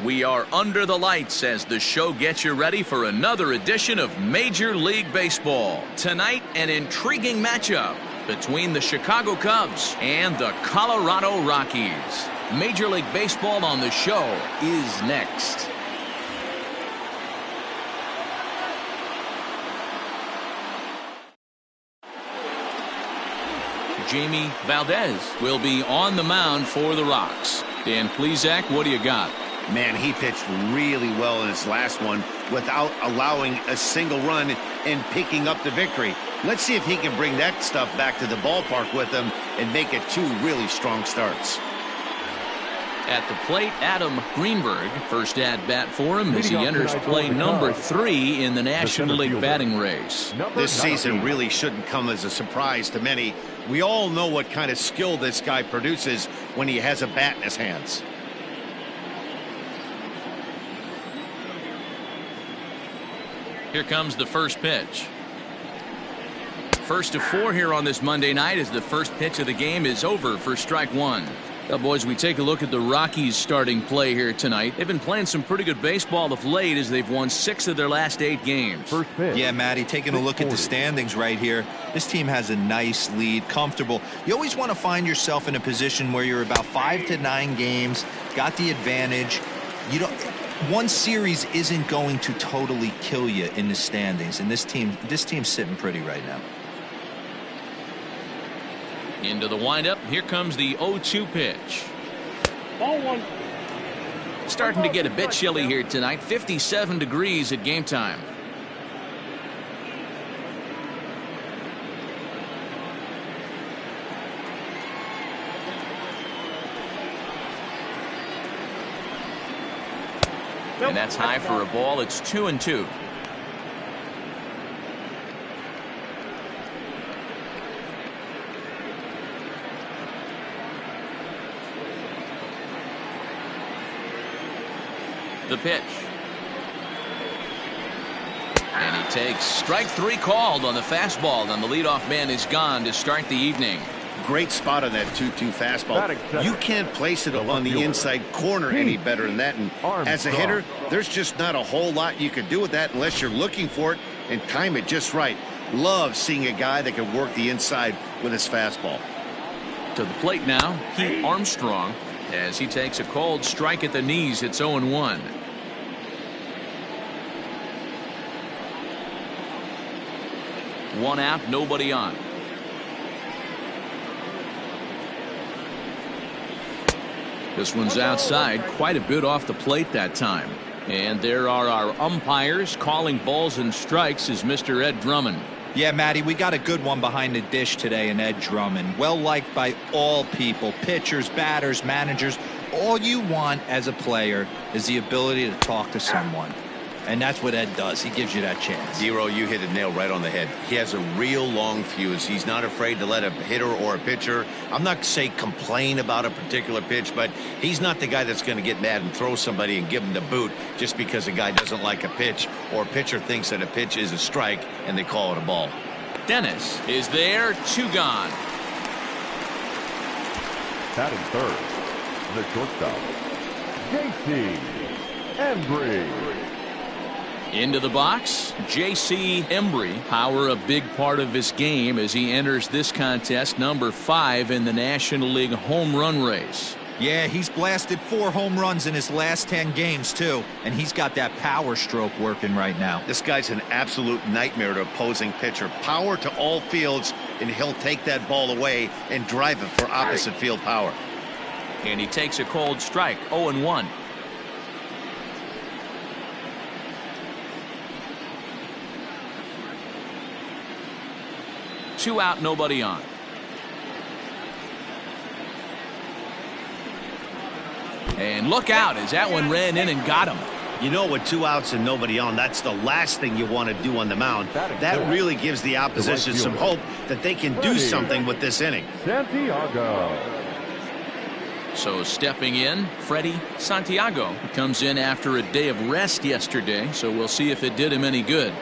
We are under the lights as the show gets you ready for another edition of Major League Baseball. Tonight, an intriguing matchup between the Chicago Cubs and the Colorado Rockies. Major League Baseball on the show is next. Jamie Valdez will be on the mound for the Rocks. Dan Plesac, what do you got? Man, he pitched really well in his last one without allowing a single run and picking up the victory. Let's see if he can bring that stuff back to the ballpark with him and make it two really strong starts. At the plate, Adam Greenberg, first at bat for him as he enters play number 3 in the National League batting race. This season really shouldn't come as a surprise to many. We all know what kind of skill this guy produces when he has a bat in his hands. Here comes the first pitch. First to 4 here on this Monday night as the first pitch of the game is over for strike 1. Now, boys, we take a look at the Rockies starting play here tonight. They've been playing some pretty good baseball of late as they've won 6 of their last 8 games. Yeah, Matty, taking a look at the standings right here. This team has a nice lead, comfortable. You always want to find yourself in a position where you're about 5 to 9 games, got the advantage. You don't. One series isn't going to totally kill you in the standings, and this team's sitting pretty right now. Into the windup. Here comes the 0-2 pitch. Ball 1. Starting to get a bit chilly here tonight. 57 degrees at game time. And that's high for a ball. It's 2-2. The pitch. And he takes strike 3 called on the fastball, and the leadoff man is gone to start the evening. Great spot on that 2-2 fastball. You can't place it on the inside corner any better than that. And as a hitter, there's just not a whole lot you can do with that unless you're looking for it and time it just right. Love seeing a guy that can work the inside with his fastball. To the plate now, Heath Armstrong, as he takes a cold strike at the knees. It's 0-1. One out, nobody on. This one's outside, quite a bit off the plate that time. And there are our umpires calling balls and strikes is Mr. Ed Drummond. Yeah, Matty, we got a good one behind the dish today in Ed Drummond. Well liked by all people, pitchers, batters, managers. All you want as a player is the ability to talk to someone. And that's what Ed does. He gives you that chance. Zero, you hit a nail right on the head. He has a real long fuse. He's not afraid to let a hitter or a pitcher, I'm not say complain about a particular pitch, but he's not the guy that's going to get mad and throw somebody and give him the boot just because a guy doesn't like a pitch or a pitcher thinks that a pitch is a strike and they call it a ball. Dennis is there, 2 gone. Batting third, the shortstop, J.C. Embry. Into the box, J.C. Embry. Power a big part of his game as he enters this contest, number 5 in the National League home run race. Yeah, he's blasted 4 home runs in his last 10 games, too. And he's got that power stroke working right now. This guy's an absolute nightmare to opposing pitcher. Power to all fields, and he'll take that ball away and drive it for opposite field power. And he takes a cold strike, 0-1. Two out, nobody on. And look out as that one ran in and got him. You know, with 2 outs and nobody on, that's the last thing you want to do on the mound. That really gives the opposition some hope that they can do something with this inning. Santiago. So stepping in, Freddie Santiago comes in after a day of rest yesterday, so we'll see if it did him any good.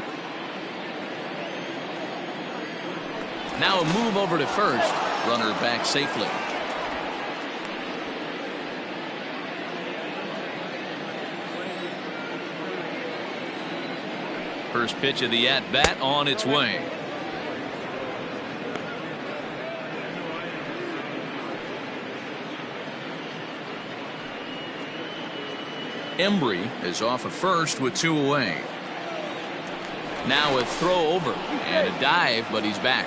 Now a move over to first. Runner back safely. first pitch of the at-bat on its way. Embry is off at first with 2 away. Now a throw over and a dive, but he's back.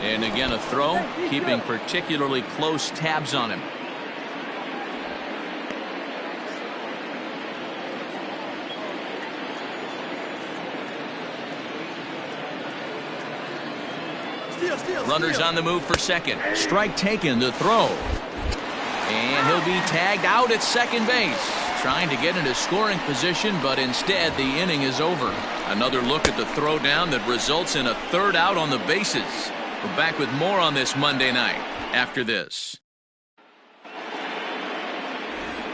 And again a throw, keeping particularly close tabs on him. Runners on the move for second. Strike taken, the throw. And he'll be tagged out at second base. Trying to get into scoring position, but instead the inning is over. Another look at the throw down that results in a third out on the bases. We're back with more on this Monday night after this.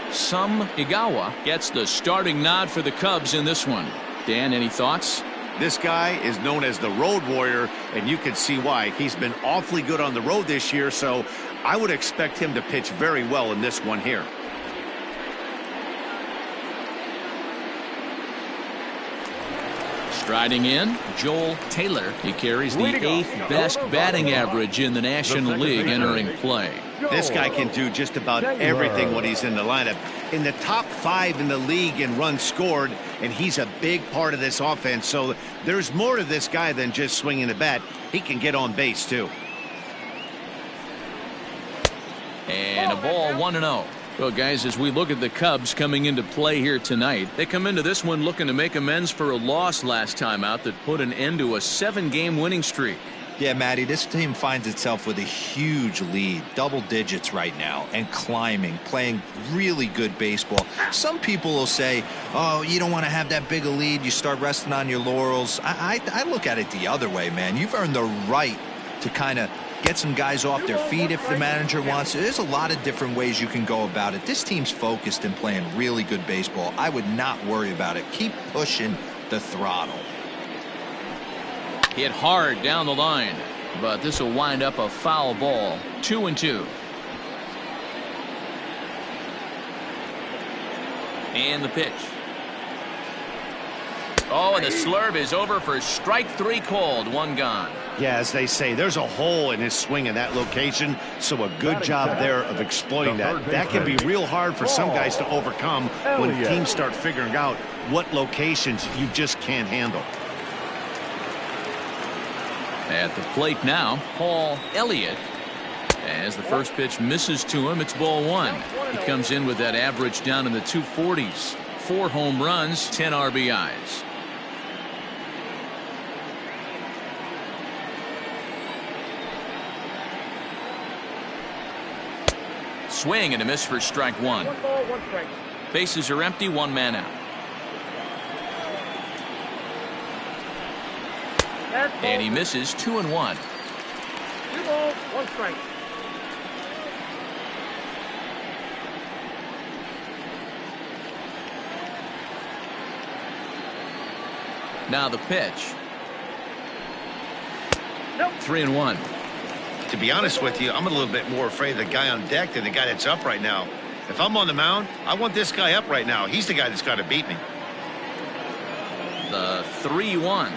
Sam Igawa gets the starting nod for the Cubs in this one. Dan, any thoughts? This guy is known as the road warrior, and you can see why. He's been awfully good on the road this year, so I would expect him to pitch very well in this one here. Striding in, Joel Taylor. He carries the 8th best batting average in the National League entering play. This guy can do just about everything when he's in the lineup. In the top 5 in the league in runs scored, and he's a big part of this offense. So there's more to this guy than just swinging the bat. He can get on base, too. And a ball 1-0. Well, guys, as we look at the Cubs coming into play here tonight, they come into this one looking to make amends for a loss last time out that put an end to a 7-game winning streak. Yeah, Matty, this team finds itself with a huge lead, double digits right now, and climbing, playing really good baseball. Some people will say, oh, you don't want to have that big a lead, you start resting on your laurels. I look at it the other way, man. You've earned the right to kind of get some guys off their feet if the manager wants to. There's a lot of different ways you can go about it. This team's focused and playing really good baseball. I would not worry about it. Keep pushing the throttle. Hit hard down the line, but this will wind up a foul ball. 2-2. And the pitch. Oh, and the slurve is over for strike 3 called. 1 gone. Yeah, as they say, there's a hole in his swing in that location, so a good job there of exploiting that. That can be real hard for some guys to overcome when teams start figuring out what locations you just can't handle. At the plate now, Paul Elliott. As the first pitch misses to him, it's ball 1. He comes in with that average down in the 240s. 4 home runs, 10 RBIs. Swing and a miss for strike 1. 1 ball, 1 strike. Bases are empty, 1 man out. And he misses 2-1. 2 balls, 1 strike. Now the pitch. 3-1. To be honest with you, I'm a little bit more afraid of the guy on deck than the guy that's up right now. If I'm on the mound, I want this guy up right now. He's the guy that's got to beat me. The 3-1.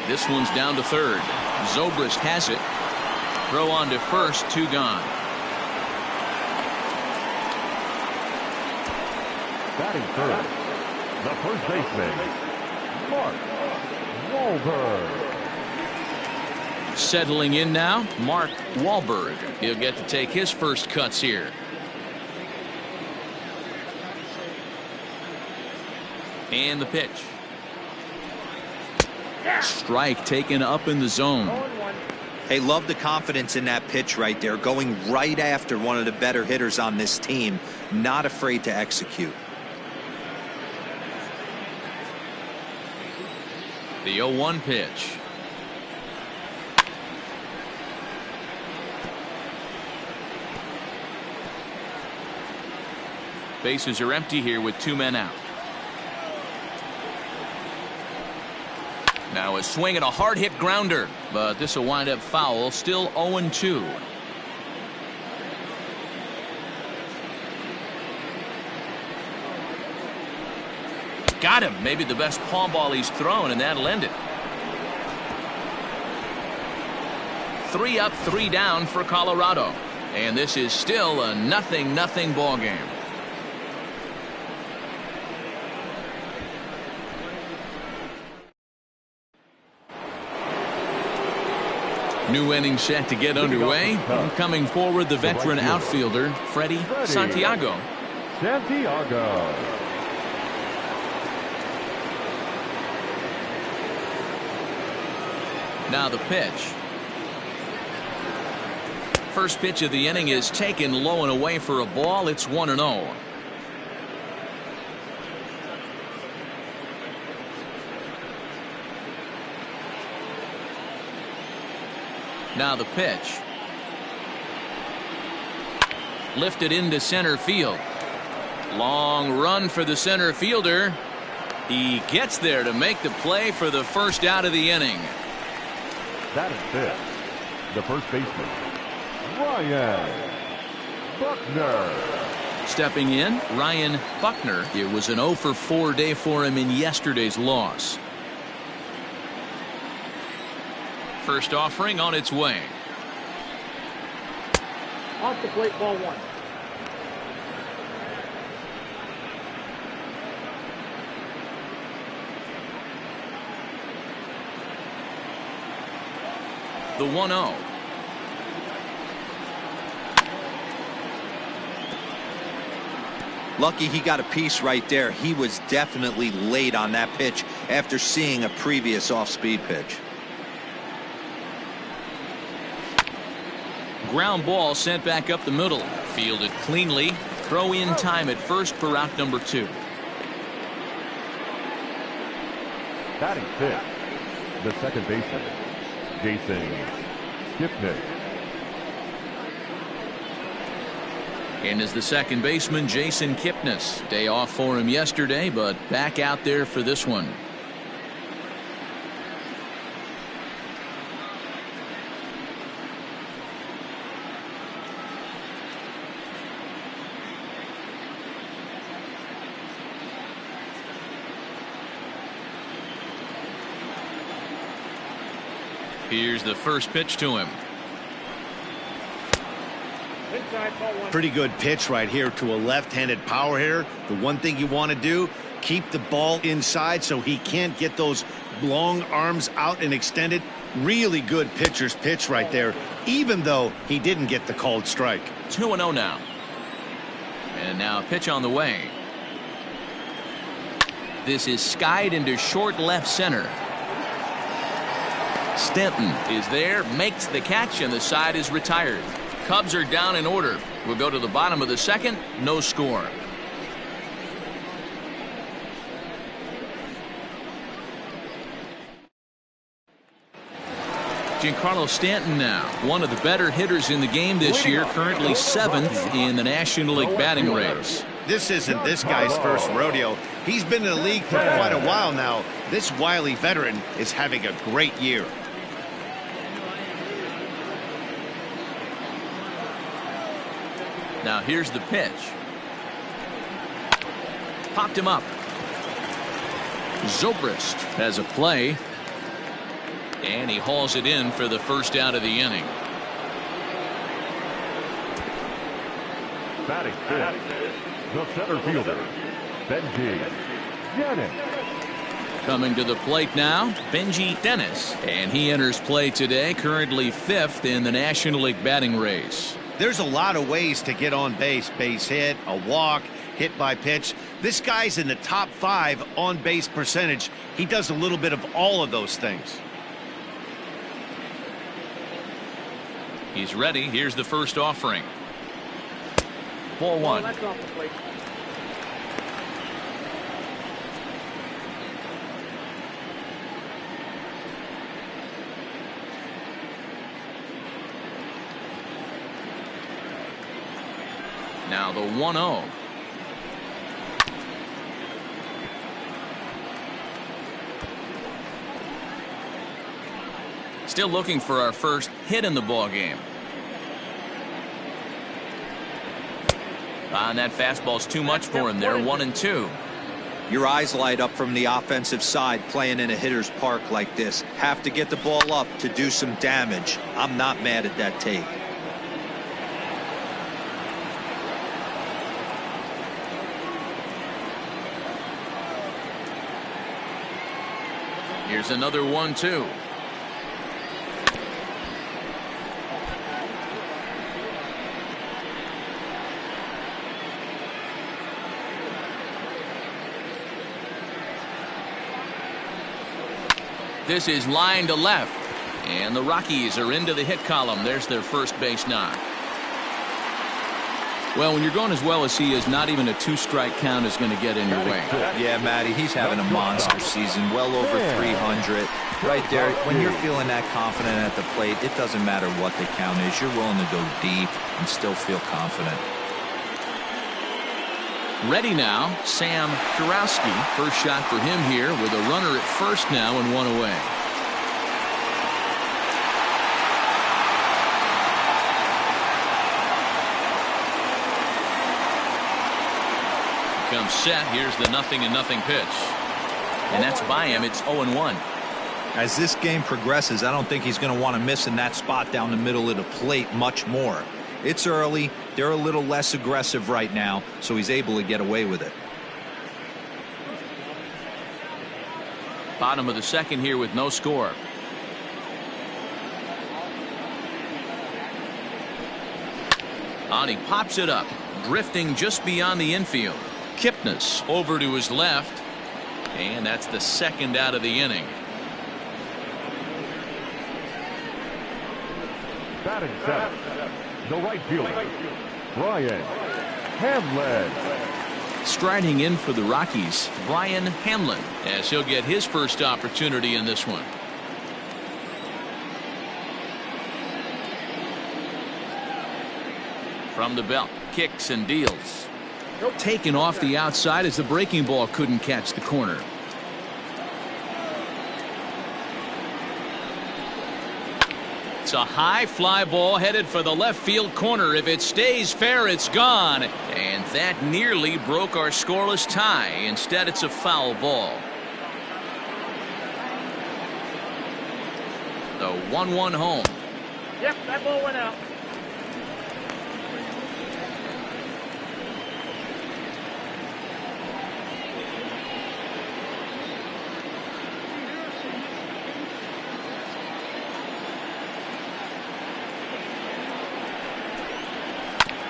This one's down to third. Zobrist has it. Throw on to first, 2 gone. Batting first, the first baseman, Mark Wahlberg. Settling in now, Mark Wahlberg. He'll get to take his first cuts here. And the pitch. Strike taken up in the zone. Hey, love the confidence in that pitch right there, going right after one of the better hitters on this team, not afraid to execute. The 0-1 pitch. Bases are empty here with 2 men out. Now a swing and a hard hit grounder, but this will wind up foul. Still 0-2. Got him. Maybe the best palm ball he's thrown, and that'll end it. 3 up, 3 down for Colorado. And this is still a 0-0 ball game. New inning set to get underway. And coming forward, the veteran outfielder, Freddie Santiago. Now the pitch. First pitch of the inning is taken low and away for a ball. It's 1-0. Now the pitch. Lifted into center field. Long run for the center fielder. He gets there to make the play for the first out of the inning. That is it. The first baseman, Ryan Buckner. Stepping in, Ryan Buckner. It was an 0-for-4 day for him in yesterday's loss. First offering on its way. Off the plate, ball 1. The 1-0. Lucky he got a piece right there. He was definitely late on that pitch after seeing a previous off-speed pitch. Ground ball sent back up the middle. Fielded cleanly. Throw in time at first for route number 2. Batting fifth, the second baseman, Jason Kipnis. And as the second baseman, Jason Kipnis. Day off for him yesterday, but back out there for this one. Here's the first pitch to him. Pretty good pitch right here to a left-handed power hitter. The one thing you want to do, keep the ball inside so he can't get those long arms out and extended. Really good pitcher's pitch right there, even though he didn't get the called strike. 2-0 now. And now a pitch on the way. This is skied into short left center. Stanton is there, makes the catch, and the side is retired. Cubs are down in order. We'll go to the bottom of the second. No score. Giancarlo Stanton now, one of the better hitters in the game this year, currently 7th in the National League batting race. This isn't this guy's first rodeo. He's been in the league for quite a while now. This wily veteran is having a great year. Now here's the pitch. Popped him up. Zobrist has a play. And he hauls it in for the first out of the inning. Batting fifth, the center fielder, Benji Dennis. Coming to the plate now, Benji Dennis. And he enters play today, currently 5th in the National League batting race. There's a lot of ways to get on base. Base hit, a walk, hit by pitch. This guy's in the top 5 on base percentage. He does a little bit of all of those things. He's ready. Here's the first offering. Ball 1. That's off the plate. Now the 1-0. Still looking for our first hit in the ball game. And that fastball's too much for him there. 1-2. Your eyes light up from the offensive side playing in a hitter's park like this. Have to get the ball up to do some damage. I'm not mad at that take. Here's another 1-2. This is line to left, and the Rockies are into the hit column. There's their first base knock. Well, when you're going as well as he is, not even a 2-strike count is going to get in your way. Yeah, Matty, he's having a monster season, well over 300. Right there, when you're feeling that confident at the plate, it doesn't matter what the count is. You're willing to go deep and still feel confident. Ready now, Sam Kurowski. First shot for him here with a runner at first now and 1 away. Comes set. Here's the 0-0 pitch. And that's by him. It's 0-1. As this game progresses, I don't think he's going to want to miss in that spot down the middle of the plate much more. It's early. They're a little less aggressive right now, so he's able to get away with it. Bottom of the second here with no score. And he pops it up, drifting just beyond the infield. Kipnis over to his left, and that's the second out of the inning. Batting seventh, the right fielder, Brian Hamlin. Striding in for the Rockies, Brian Hamlin, as he'll get his first opportunity in this one. From the belt, kicks and deals. Taken off the outside as the breaking ball couldn't catch the corner. It's a high fly ball headed for the left field corner. If it stays fair, it's gone. And that nearly broke our scoreless tie. Instead, it's a foul ball. The 1-1 home. Yep, that ball went out.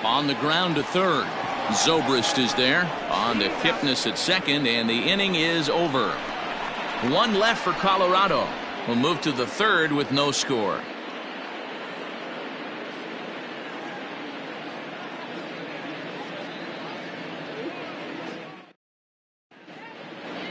On the ground to third. Zobrist is there. On to Kipnis at second, and the inning is over. One left for Colorado. We'll move to the third with no score.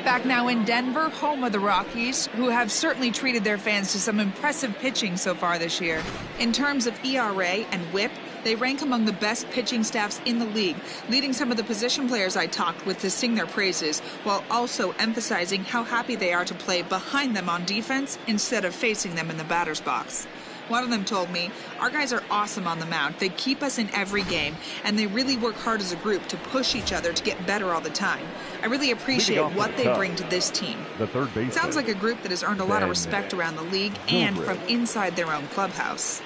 Back now in Denver, home of the Rockies, who have certainly treated their fans to some impressive pitching so far this year. In terms of ERA and WHIP, they rank among the best pitching staffs in the league, leading some of the position players I talked with to sing their praises, while also emphasizing how happy they are to play behind them on defense instead of facing them in the batter's box. One of them told me, "Our guys are awesome on the mound. They keep us in every game, and they really work hard as a group to push each other to get better all the time. I really appreciate what they bring to this team." It sounds like a group that has earned a lot of respect around the league and from inside their own clubhouse.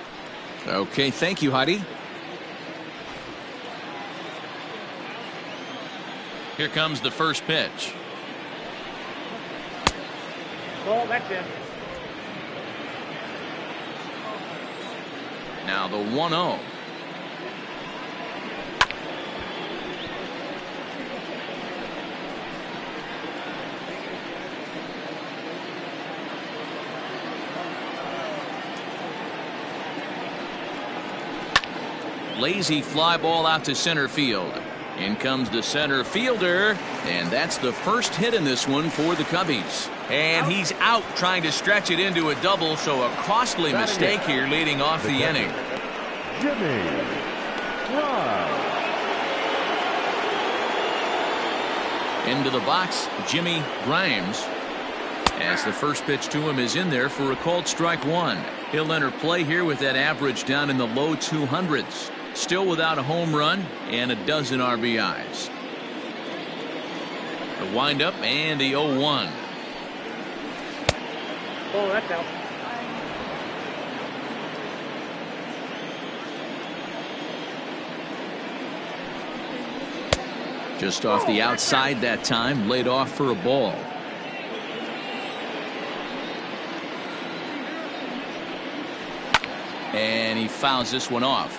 Okay, thank you, Heidi. Here comes the first pitch. Ball, that's in. Now the 1-0. Lazy fly ball out to center field. In comes the center fielder, and that's the first hit in this one for the Cubbies. And he's out trying to stretch it into a double, so a costly mistake here leading off the inning. Jimmy Grimes. Into the box, Jimmy Grimes. As the first pitch to him is in there for a called strike one. He'll enter play here with that average down in the low 200s. Still without a home run and a dozen RBIs. The windup and the 0-1. Oh, that's out. Just off the outside that time, laid off for a ball. And he fouls this one off.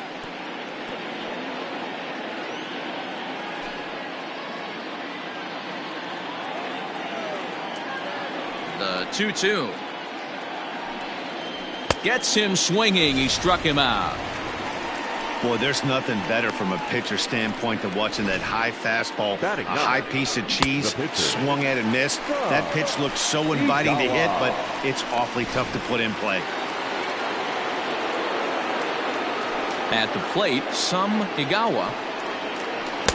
The 2-2. Gets him swinging. He struck him out. Boy, there's nothing better from a pitcher standpoint than watching that high fastball, a high piece of cheese, swung at and missed. That pitch looked so inviting to hit, but it's awfully tough to put in play. At the plate, some Igawa.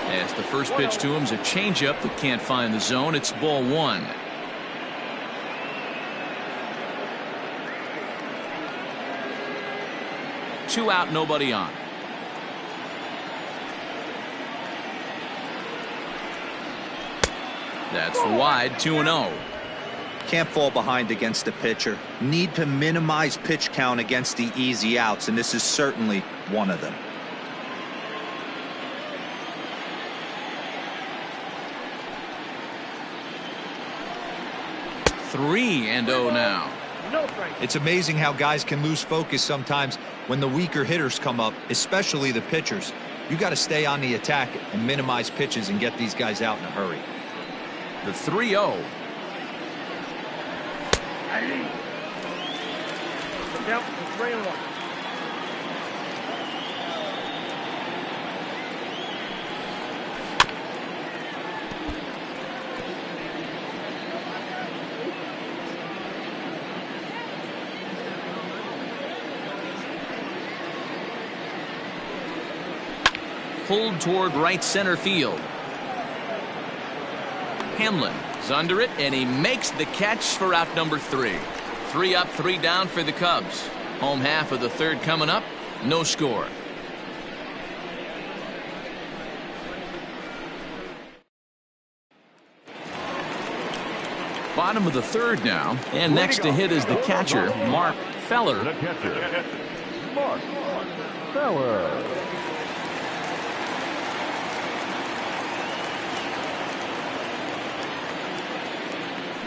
As the first pitch to him is a changeup that can't find the zone. It's ball one. Two out, nobody on. That's wide, 2-0. Can't fall behind against the pitcher. Need to minimize pitch count against the easy outs, and this is certainly one of them. Three and 0 now. It's amazing how guys can lose focus sometimes when the weaker hitters come up, especially the pitchers. You got to stay on the attack and minimize pitches and get these guys out in a hurry. The 3-0. Look out for 3-1. Pulled toward right center field. Hamlin is under it, and he makes the catch for out number 3. 3 up, 3 down for the Cubs. Home half of the third coming up. No score. Bottom of the third now, and next to hit is the catcher, Mark Feller. The catcher, Mark Feller.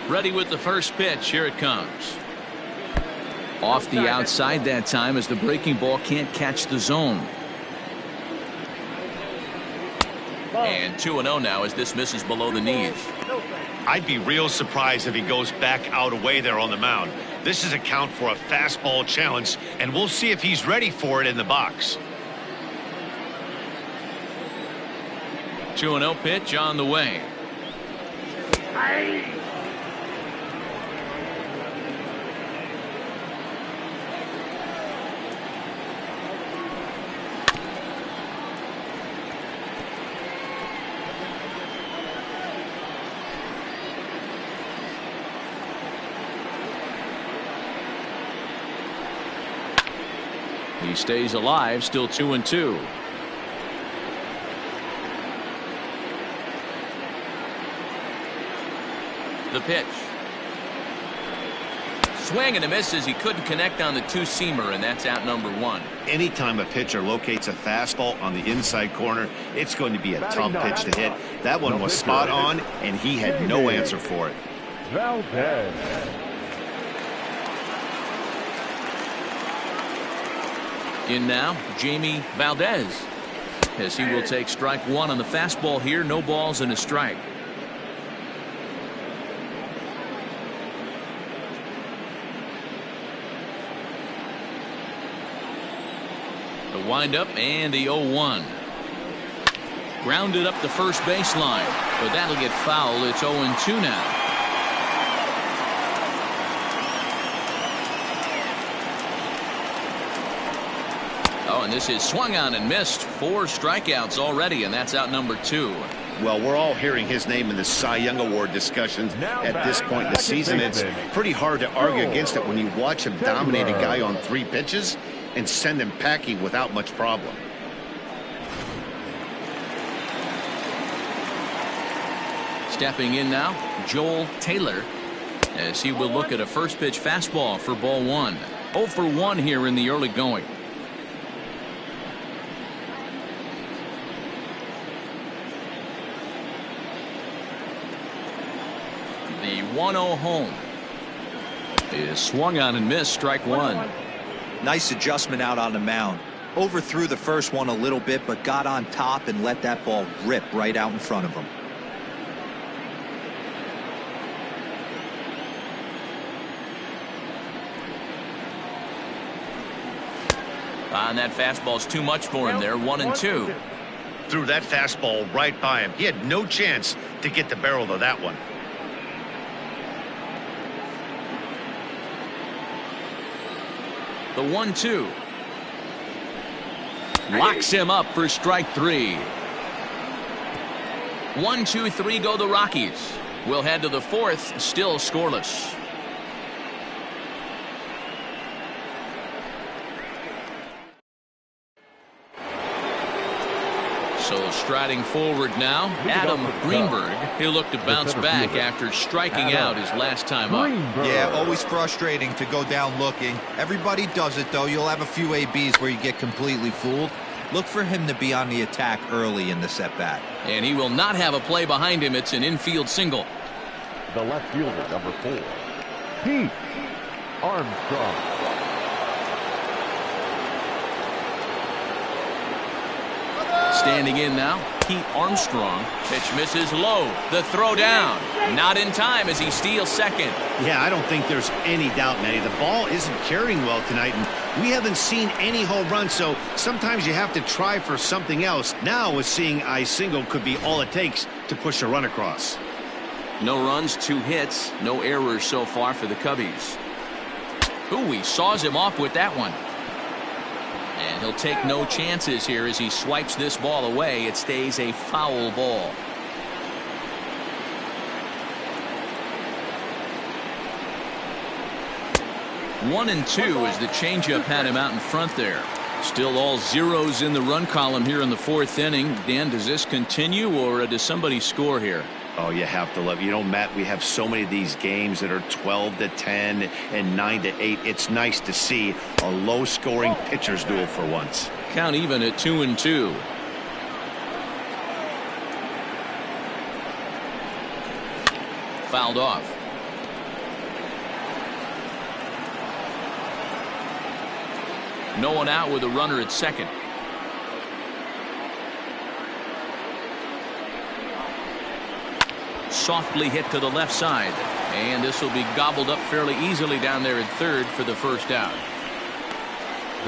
Ready with the first pitch. Here it comes. Off the outside that time as the breaking ball can't catch the zone. And 2-0 now as this misses below the knees. I'd be real surprised if he goes back out away there on the mound. This is a count for a fastball challenge, and we'll see if he's ready for it in the box. 2-0 pitch on the way. He stays alive, still 2-2. The pitch. Swing and a miss as he couldn't connect on the two-seamer, and that's out number 1. Anytime a pitcher locates a fastball on the inside corner, it's going to be a tough pitch to hit. That one was spot on, and he had no answer for it. Valdez. In now, Jamie Valdez, as he will take strike 1 on the fastball here. No balls and a strike. The windup and the 0-1. Grounded up the first baseline, but that'll get fouled. It's 0-2 now. And this is swung on and missed. 4 strikeouts already, and that's out number 2. Well, we're all hearing his name in the Cy Young Award discussions at this point in the season. It's pretty hard to argue against it when you watch him dominate a guy on 3 pitches and send him packing without much problem. Stepping in now, Joel Taylor, as he will look at a first pitch fastball for ball 1. 0 for 1 here in the early going. The 1-0 home is swung on and missed. Strike 1. Nice adjustment out on the mound. Overthrew the first one a little bit, but got on top and let that ball rip right out in front of him. And that fastball's too much for him there. 1-2. Threw that fastball right by him. He had no chance to get the barrel of that one. The 1-2 locks him up for strike 3. 1-2-3 go the Rockies. We'll head to the 4th, still scoreless. So striding forward now, Adam Greenberg. He'll look to bounce back after striking out his last time up. Yeah, always frustrating to go down looking. Everybody does it, though. You'll have a few ABs where you get completely fooled. Look for him to be on the attack early in the at-bat. And he will not have a play behind him. It's an infield single. The left fielder, number 4, Pete Armstrong. Standing in now, Pete Armstrong. Pitch misses low. The throw down. Not in time as he steals second. Yeah, I don't think there's any doubt, Manny. The ball isn't carrying well tonight, and we haven't seen any home runs, so sometimes you have to try for something else. Now, with seeing I single could be all it takes to push a run across. No runs, 2 hits, no errors so far for the Cubbies. Ooh, he saws him off with that one. And he'll take no chances here as he swipes this ball away. It stays a foul ball. One and 2 as the changeup had him out in front there. Still all zeros in the run column here in the 4th inning. Dan, does this continue or does somebody score here? Oh, you have to love. You know, Matt, we have so many of these games that are 12-10 and 9-8. It's nice to see a low-scoring pitcher's duel for once. Count even at 2-2. Fouled off. No one out with a runner at second. Softly hit to the left side, and this will be gobbled up fairly easily down there at third for the first out.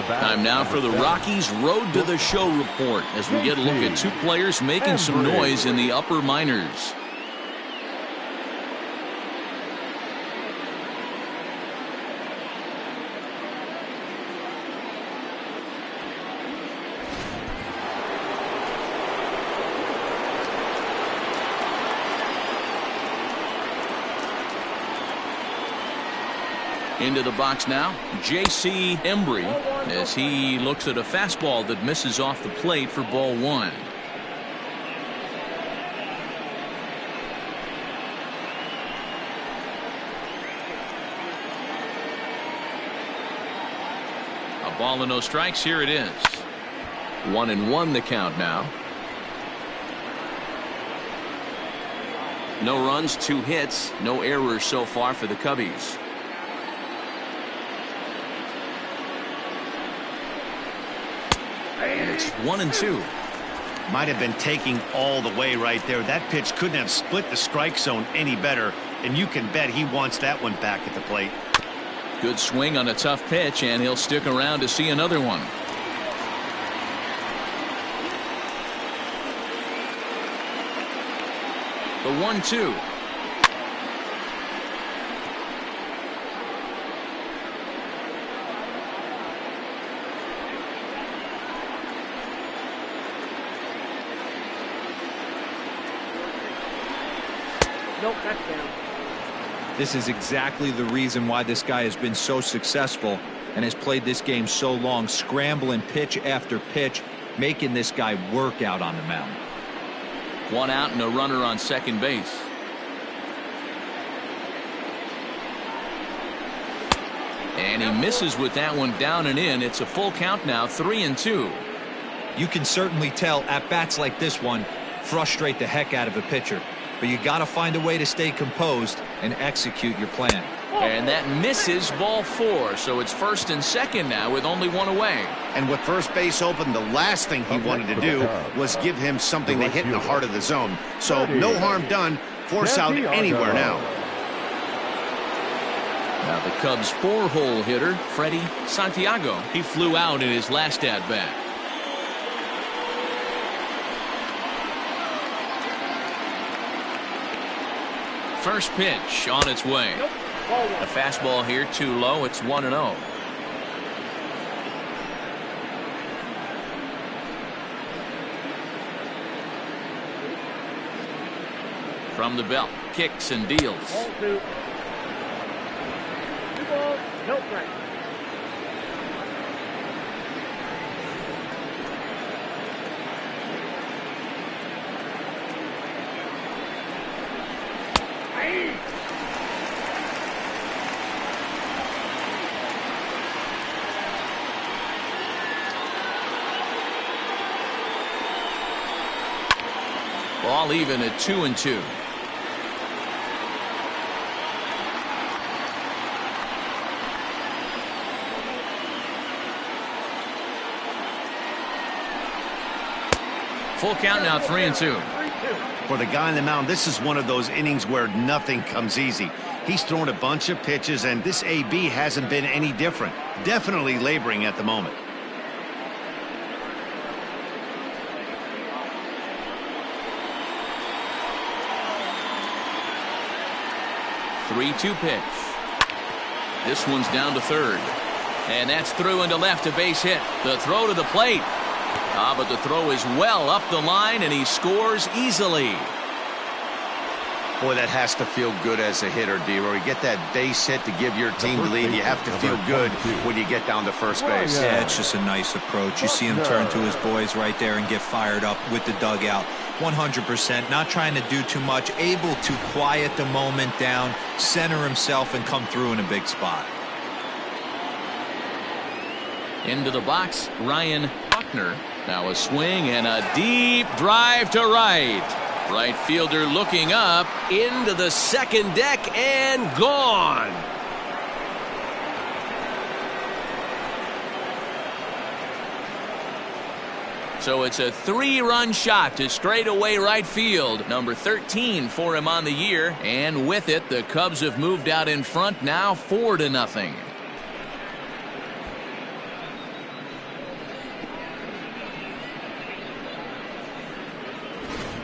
Time now for the Rockies Road to the Show report as we get a look at 2 players making some noise in the upper minors. Into the box now, J.C. Embry, as he looks at a fastball that misses off the plate for ball 1. A ball and no strikes. Here it is. 1-1 the count now. No runs, 2 hits, no errors so far for the Cubbies. And it's 1-2. Might have been taking all the way right there. That pitch couldn't have split the strike zone any better, and you can bet he wants that one back at the plate. Good swing on a tough pitch, and he'll stick around to see another one. The 1-2. Nope, that's down. This is exactly the reason why this guy has been so successful and has played this game so long, scrambling pitch after pitch, making this guy work out on the mound. One out and a runner on second base. And he misses with that one down and in. It's a full count now, 3-2. You can certainly tell at bats like this one frustrate the heck out of a pitcher, but you got to find a way to stay composed and execute your plan. And that misses, ball 4. So it's first and second now with only one away. And with first base open, the last thing he wanted to do was give him something to hit in the heart of the zone. So no harm done. Force out anywhere now. Now the Cubs' 4-hole hitter, Freddie Santiago. He flew out in his last at-bat. First pitch on its way. Nope. A fastball here too low. It's 1-0. From the belt, kicks and deals. Ball 2. 2 balls, no strike. Ball even at 2-2. Full count now, 3-2. For the guy on the mound, this is one of those innings where nothing comes easy. He's thrown a bunch of pitches, and this AB hasn't been any different. Definitely laboring at the moment. Three-two pitch. This one's down to third. And that's through into left, a base hit. The throw to the plate. But the throw is well up the line, and he scores easily. Boy, that has to feel good as a hitter, D-Roy. You get that base hit to give your team the lead. You have to feel good when you get down to first base. Yeah, it's just a nice approach. You see him turn to his boys right there and get fired up with the dugout. 100%, not trying to do too much, able to quiet the moment down, center himself, and come through in a big spot. Into the box, Ryan Buckner. Now a swing and a deep drive to right. Right fielder looking up into the second deck and gone. So it's a 3-run shot to straightaway right field. Number 13 for him on the year. And with it, the Cubs have moved out in front now 4-0.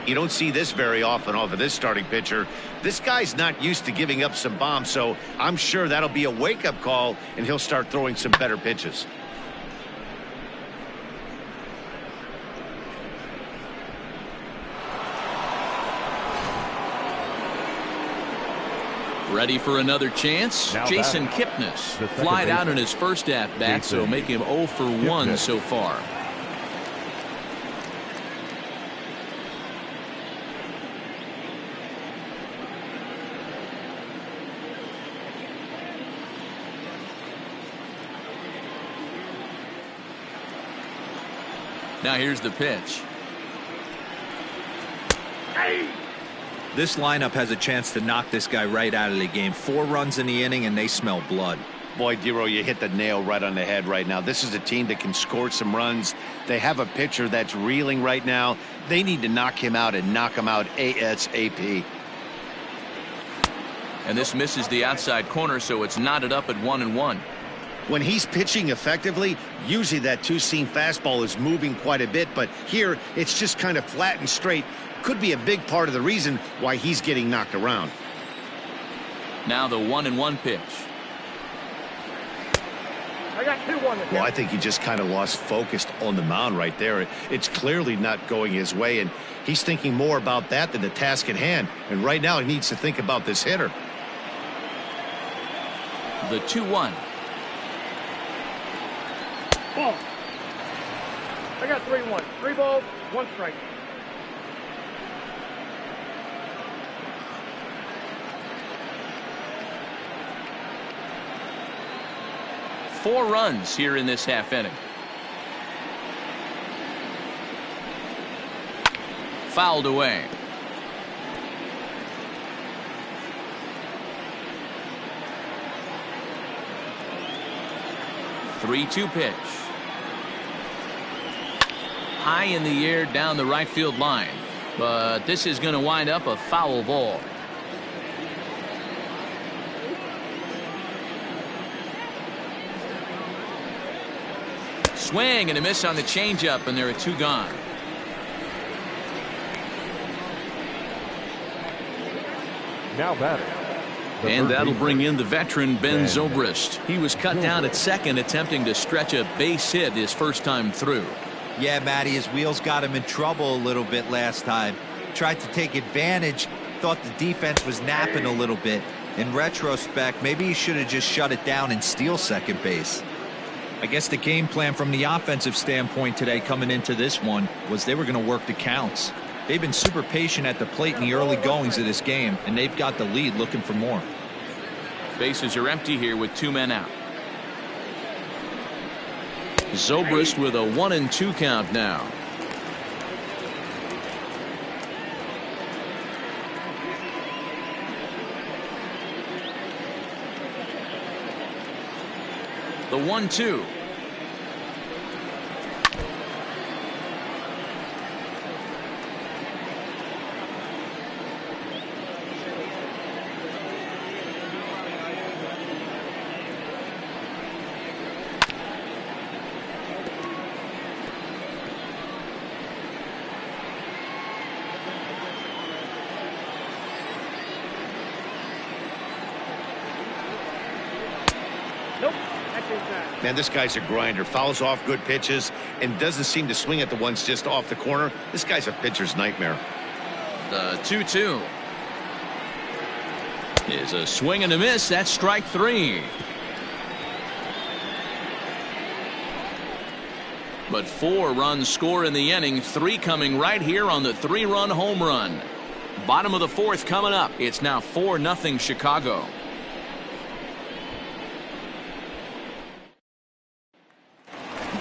You don't see this very often off of this starting pitcher. This guy's not used to giving up some bombs, so I'm sure that'll be a wake-up call, and he'll start throwing some better pitches. Ready for another chance? Now Jason batting. Kipnis The second flied out baseman. in his first at-bat, so Jason make him 0 for 1 Kipnis. so far. Now here's the pitch. This lineup has a chance to knock this guy right out of the game. 4 runs in the inning, and they smell blood. Boy, D-Roy, you hit the nail right on the head right now. This is a team that can score some runs. They have a pitcher that's reeling right now. They need to knock him out and knock him out ASAP. And this misses the outside corner, so it's knotted up at 1-1. When he's pitching effectively, usually that two-seam fastball is moving quite a bit, but here it's just kind of flat and straight. Could be a big part of the reason why he's getting knocked around. Now the 1-1 pitch. I got 2-1. Well, I think he just kind of lost focus on the mound right there. It's clearly not going his way, and he's thinking more about that than the task at hand. And right now he needs to think about this hitter. The 2-1. Ball. I got 3-1. 3 balls, 1 strike. Four runs here in this half inning. Fouled away. Three-two pitch. High in the air down the right field line. But this is going to wind up a foul ball. Swing and a miss on the changeup, and there are 2 gone. Now batting. And that'll bring in the veteran Ben Zobrist. He was cut down at second, attempting to stretch a base hit his first time through. Yeah, Matty, his wheels got him in trouble a little bit last time. Tried to take advantage, thought the defense was napping a little bit. In retrospect, maybe he should have just shut it down and steal second base. I guess the game plan from the offensive standpoint today coming into this one was they were going to work the counts. They've been super patient at the plate in the early goings of this game, and they've got the lead looking for more. Bases are empty here with 2 men out. Zobrist with a 1-2 count now. The 1-2. Nope. That's inside. Man, this guy's a grinder. Fouls off good pitches and doesn't seem to swing at the ones just off the corner. This guy's a pitcher's nightmare. The 2-2 is a swing and a miss. That's strike 3. But 4 runs score in the inning, 3 coming right here on the 3-run home run. Bottom of the 4th coming up. It's now 4-0 Chicago.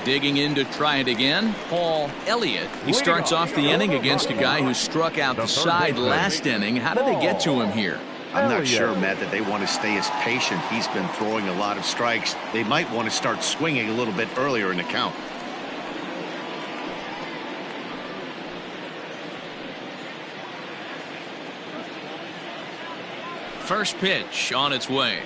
Digging in to try it again, Paul Elliott. He starts off the inning against a guy who struck out the side last inning. How did they get to him here? I'm not sure, Matt, that they want to stay as patient. He's been throwing a lot of strikes. They might want to start swinging a little bit earlier in the count. First pitch on its way.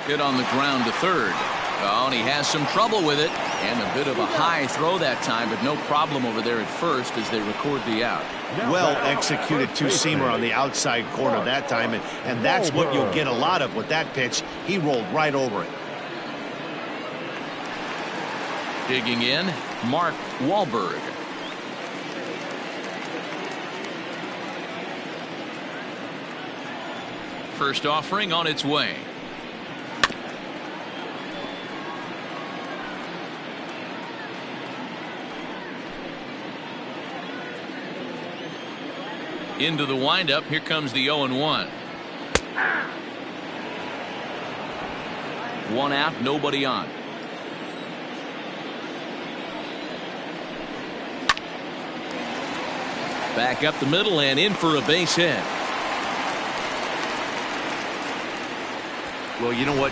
Hit on the ground to third. Oh, and he has some trouble with it. And a bit of a high throw that time, but no problem over there at first as they record the out. Well executed two-seamer on the outside corner that time, and that's what you'll get a lot of with that pitch. He rolled right over it. Digging in, Mark Wahlberg. First offering on its way. Into the windup. Here comes the 0-1. 1 out, nobody on. Back up the middle and in for a base hit. Well, you know what?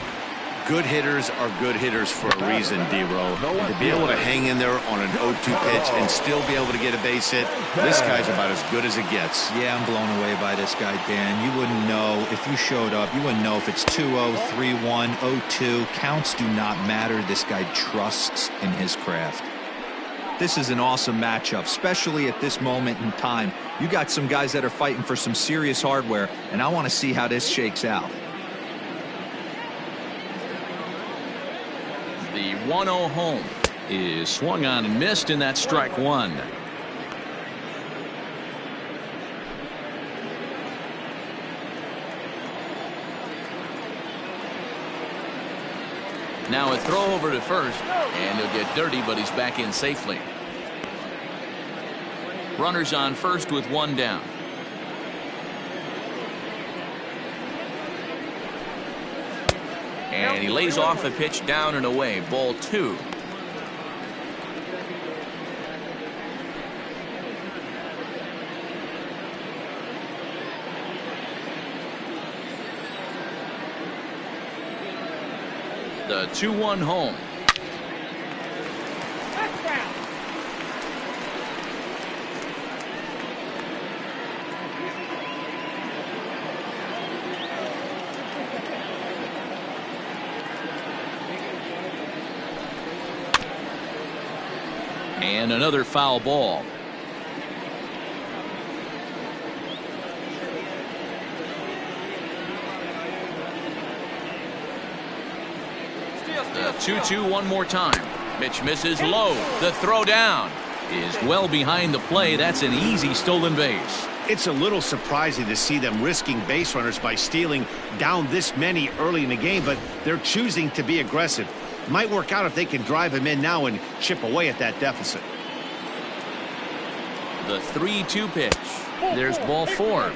Good hitters are good hitters for a reason, D-Row. And to be able to hang in there on an 0-2 pitch and still be able to get a base hit, this guy's about as good as it gets. Yeah, I'm blown away by this guy, Dan. You wouldn't know if you showed up. You wouldn't know if it's 2-0, 3-1, 0-2. Counts do not matter. This guy trusts in his craft. This is an awesome matchup, especially at this moment in time. You got some guys that are fighting for some serious hardware, and I want to see how this shakes out. 1-0 home. Is swung on and missed, and that's strike one. Now a throw over to first, and he'll get dirty, but he's back in safely. Runners on first with one down. And he lays off a pitch down and away. Ball two. The 2-1 home. And another foul ball. The 2-2 one more time. Mitch misses low. The throw down is well behind the play. That's an easy stolen base. It's a little surprising to see them risking base runners by stealing down this many early in the game, but they're choosing to be aggressive. Might work out if they can drive him in now and chip away at that deficit. The 3-2 pitch. There's ball four.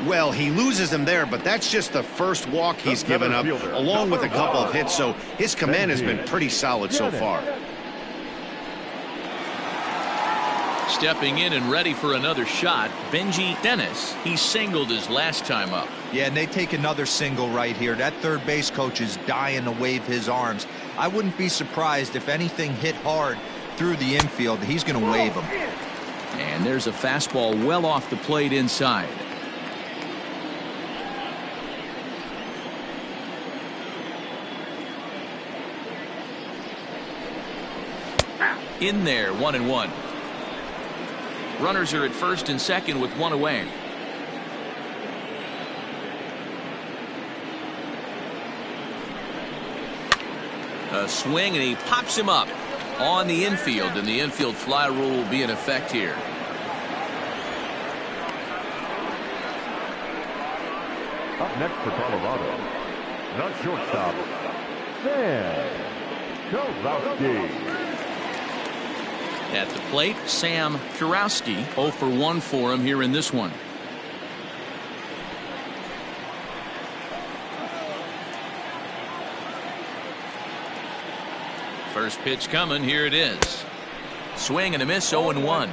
Well, he loses him there, but that's just the first walk he's given up, along with a couple of hits, so his command has been pretty solid so far. Stepping in and ready for another shot, Benji Dennis. He singled his last time up. Yeah, and they take another single right here. That third base coach is dying to wave his arms. I wouldn't be surprised if anything hit hard through the infield. He's going to wave them. And there's a fastball well off the plate inside. In there, 1-1. Runners are at first and second with one away. A swing, and he pops him up on the infield, and the infield fly rule will be in effect here. Up next for Colorado, the shortstop, Sam. At the plate, Sam Kurowski. 0 for 1 for him here in this one. First pitch coming. Here it is. Swing and a miss. 0-1.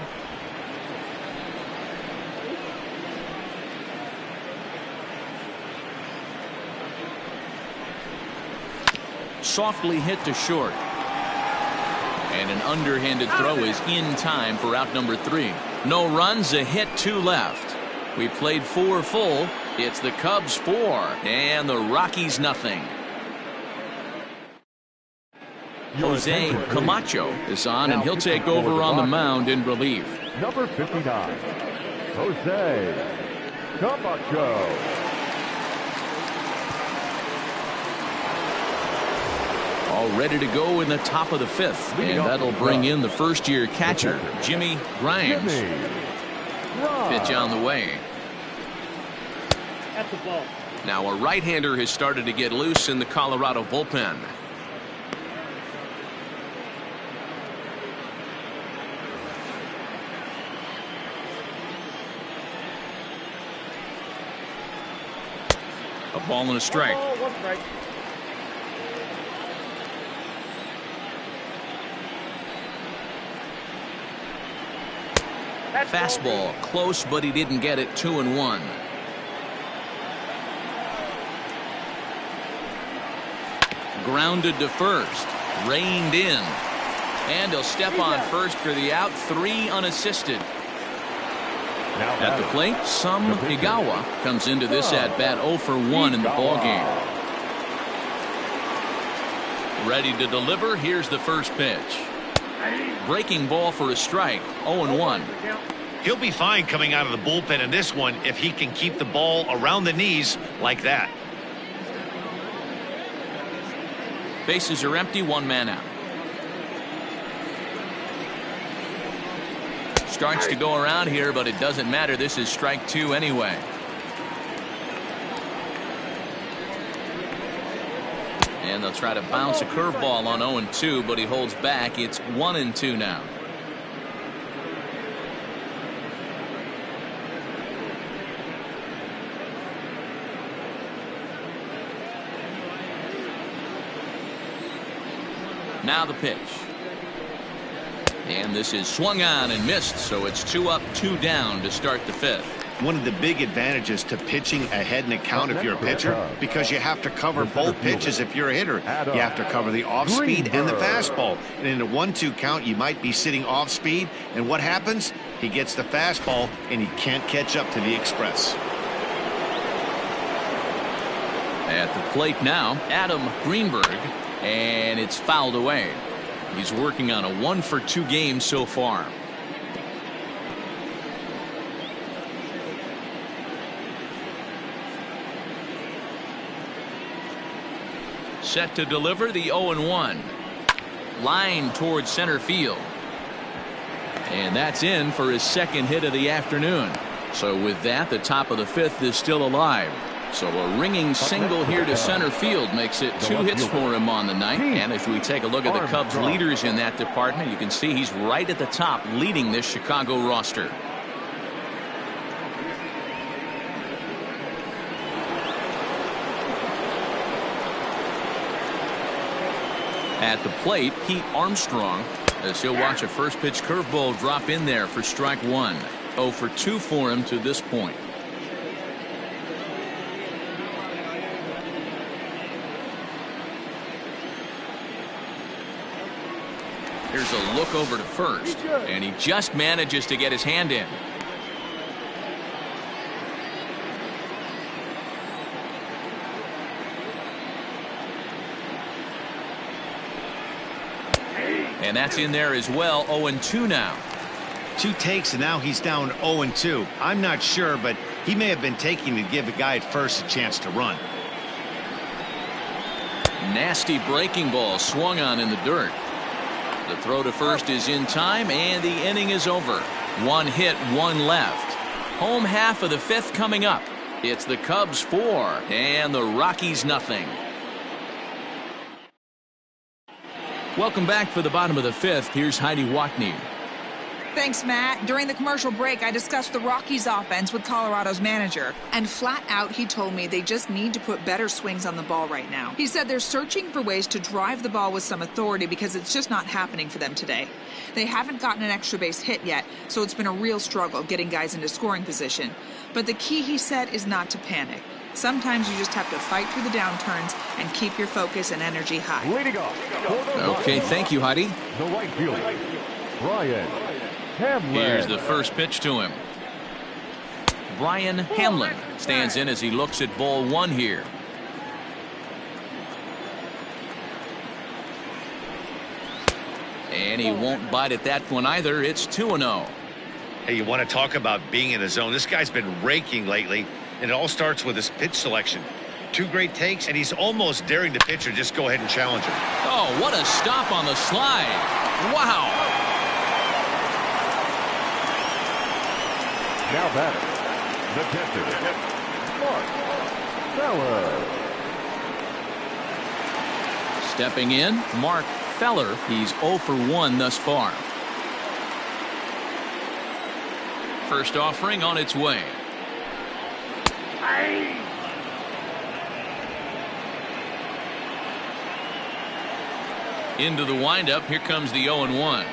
Softly hit to short. And an underhanded throw is in time for out number 3. No runs, a hit, 2 left. We played 4 full. It's the Cubs 4 and the Rockies nothing. Jose Camacho is on, and he'll take over on the mound in relief. Number 59, Jose Camacho. All ready to go in the top of the 5th, and that'll bring in the first-year catcher, Jimmy Grimes. Pitch on the way. At the ball. Now a right-hander has started to get loose in the Colorado bullpen. A ball and a strike. Fastball close, but he didn't get it. 2-1. Grounded to first, reined in, and he'll step on first for the out. 3 unassisted. At the plate, Sam Higawa comes into this at bat. 0 for 1 in the ball game. Ready to deliver. Here's the first pitch. Breaking ball for a strike. 0-1. He'll be fine coming out of the bullpen in this one if he can keep the ball around the knees like that. Bases are empty, one man out. Starts to go around here, but it doesn't matter. This is strike 2 anyway. And they'll try to bounce a curveball on 0-2, but he holds back. It's 1-2 now. Now the pitch. And this is swung on and missed, so it's 2 up, 2 down to start the 5th. One of the big advantages to pitching ahead in a count if you're a pitcher, because you have to cover both pitches if you're a hitter. You have to cover the off speed and the fastball. And in a 1-2 count, you might be sitting off speed. And what happens? He gets the fastball, and he can't catch up to the express. At the plate now, Adam Greenberg, and it's fouled away. He's working on a 1-for-2 game so far. Set to deliver the 0-1. Line towards center field. And that's in for his second hit of the afternoon. So with that, the top of the 5th is still alive. So a ringing single here to center field makes it 2 hits for him on the night. And as we take a look at the Cubs leaders in that department, you can see he's right at the top leading this Chicago roster. At the plate, Pete Armstrong, as he'll watch a first pitch curveball drop in there for strike 1. 0-for-2 for him to this point. Here's a look over to first, and he just manages to get his hand in. And that's in there as well. 0-2 now. 2 takes, and now he's down 0-2. I'm not sure, but he may have been taking to give a guy at first a chance to run. Nasty breaking ball swung on in the dirt. The throw to first is in time, and the inning is over. 1 hit, 1 left. Home half of the 5th coming up. It's the Cubs 4 and the Rockies nothing. Welcome back for the bottom of the 5th. Here's Heidi Watney. Thanks, Matt. During the commercial break, I discussed the Rockies offense with Colorado's manager. And flat out, he told me they just need to put better swings on the ball right now. He said they're searching for ways to drive the ball with some authority because it's just not happening for them today. They haven't gotten an extra base hit yet, so it's been a real struggle getting guys into scoring position. But the key, he said, is not to panic. Sometimes you just have to fight through the downturns and keep your focus and energy high. Leading off. Okay, thank you, Heidi. The right fielder, Brian Hamlin. Here's the first pitch to him. Brian Hamlin stands in as he looks at ball 1 here. And he won't bite at that one either. It's 2-0. Hey, you want to talk about being in a zone? This guy's been raking lately, and it all starts with his pitch selection. 2 great takes, and he's almost daring the pitcher just go ahead and challenge him. Oh, what a stop on the slide. Wow. Now batter, the catcher, Mark Feller. Stepping in, Mark Feller. He's 0 for 1 thus far. First offering on its way. Into the windup. Here comes the 0-1.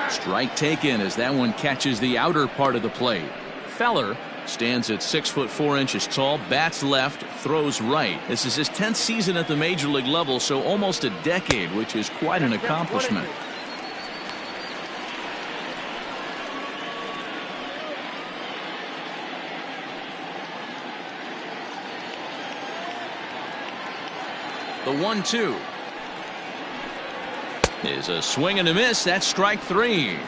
Strike taken as that one catches the outer part of the plate. Feller stands at 6'4" tall, bats left, throws right. This is his 10th season at the major league level, so almost a decade, which is quite an accomplishment. The 1-2 is a swing and a miss. That's strike 3.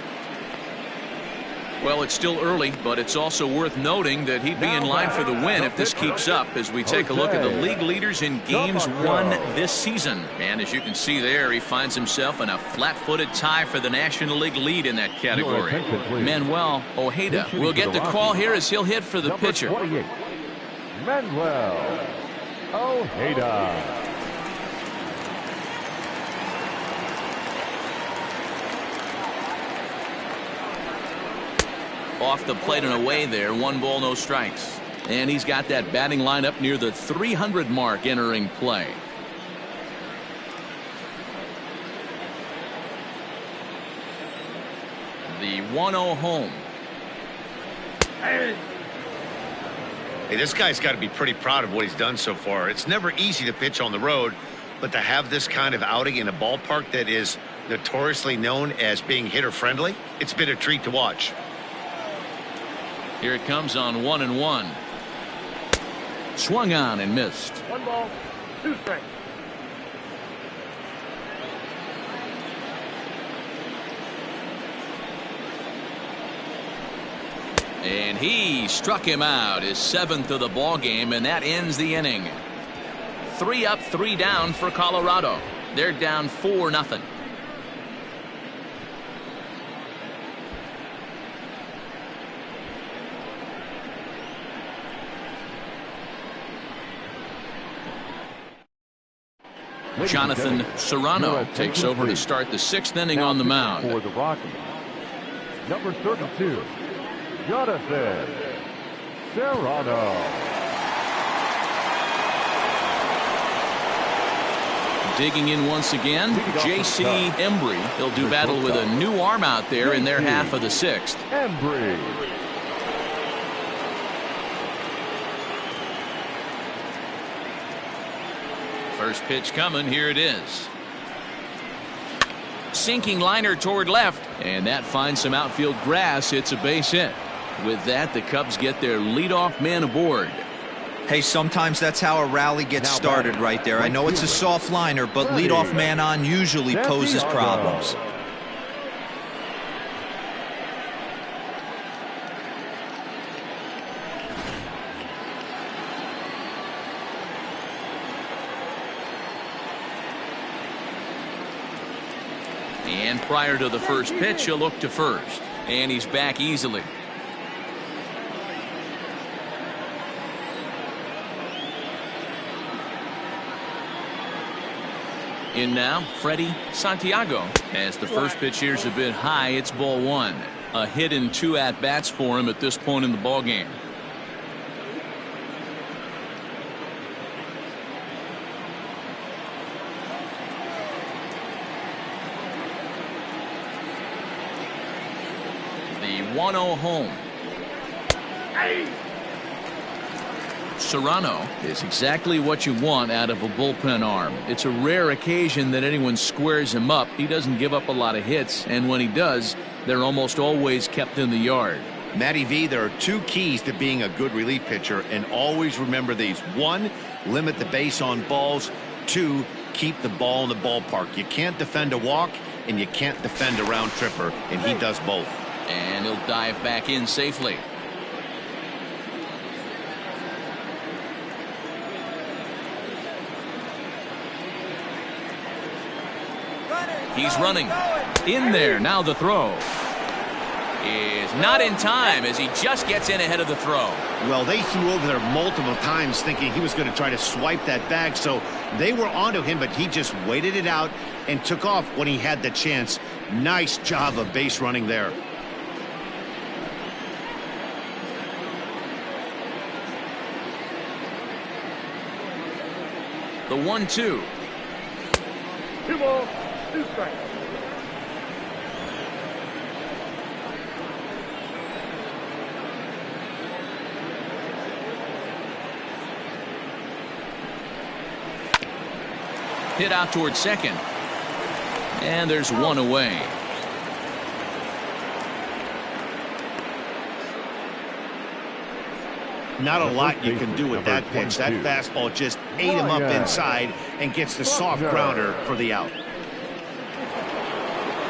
Well, it's still early, but it's also worth noting that he'd be in line for the win if this keeps up as we take a look at the league leaders in games won this season. And as you can see there, he finds himself in a flat-footed tie for the National League lead in that category. Manuel Ojeda will get the call here as he'll hit for the pitcher. 28, Manuel Ojeda. Off the plate and away there, 1 ball, no strikes. And he's got that batting lineup near the 300 mark entering play. The 1-0 home. Hey, this guy's got to be pretty proud of what he's done so far. It's never easy to pitch on the road, but to have this kind of outing in a ballpark that is notoriously known as being hitter-friendly, it's been a treat to watch. Here it comes on 1-1. Swung on and missed. 1 ball, 2 strikes. And he struck him out, his 7th of the ball game, and that ends the inning. 3 up, 3 down for Colorado. They're down 4-0. Jonathan Serrano takes over to start the 6th inning on the mound. For the Rockies, number 32, Jonathan Serrano. Digging in once again, J.C. Embry. He'll do battle with a new arm out there in their half of the 6th. Embry. First pitch coming. Here it is. Sinking liner toward left, and that finds some outfield grass. It's a base hit. With that, the Cubs get their leadoff man aboard. Hey, sometimes that's how a rally gets started right there. I know it's a soft liner, but leadoff man on usually poses problems. And prior to the first pitch, he'll look to first. And he's back easily. In now, Freddie Santiago. As the first pitch here's a bit high, it's ball 1. A hit and 2 at-bats for him at this point in the ballgame. The 1-0 home. Serrano is exactly what you want out of a bullpen arm. It's a rare occasion that anyone squares him up. He doesn't give up a lot of hits, and when he does, they're almost always kept in the yard. Matty V, there are 2 keys to being a good relief pitcher, and always remember these. 1, limit the base on balls. 2, keep the ball in the ballpark. You can't defend a walk, and you can't defend a round tripper, and he does both. And he'll dive back in safely. He's running. In there. Now the throw is not in time as he just gets in ahead of the throw. Well, they threw over there multiple times thinking he was going to try to swipe that bag, so they were onto him, but he just waited it out and took off when he had the chance. Nice job of base running there. The 1-2. 2 balls, 2 strikes. Hit out toward second. And there's 1 away. Not a lot you can do with that pitch. That fastball just ate him up inside and gets the soft grounder for the out.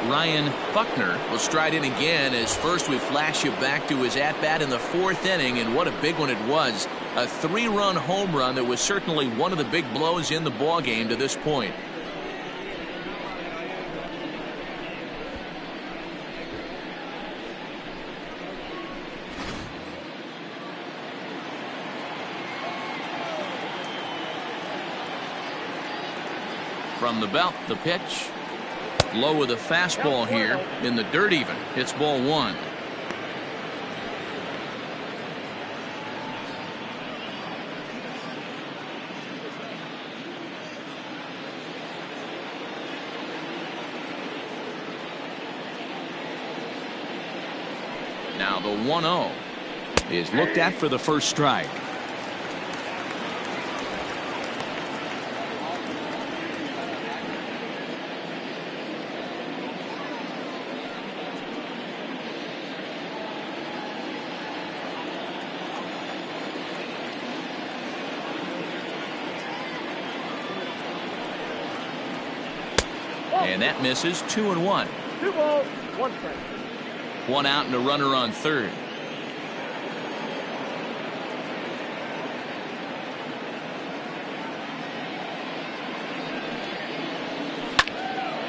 Ryan Buckner will stride in again, as first we flash you back to his at-bat in the 4th inning, and what a big one it was. A 3-run home run that was certainly one of the big blows in the ballgame to this point. From the belt, the pitch. Low with a fastball here in the dirt even. It's ball 1. Now the 1-0 is looked at for the first strike. And that misses. 2-1. 2 balls, 1 strike. 1 out and a runner on third.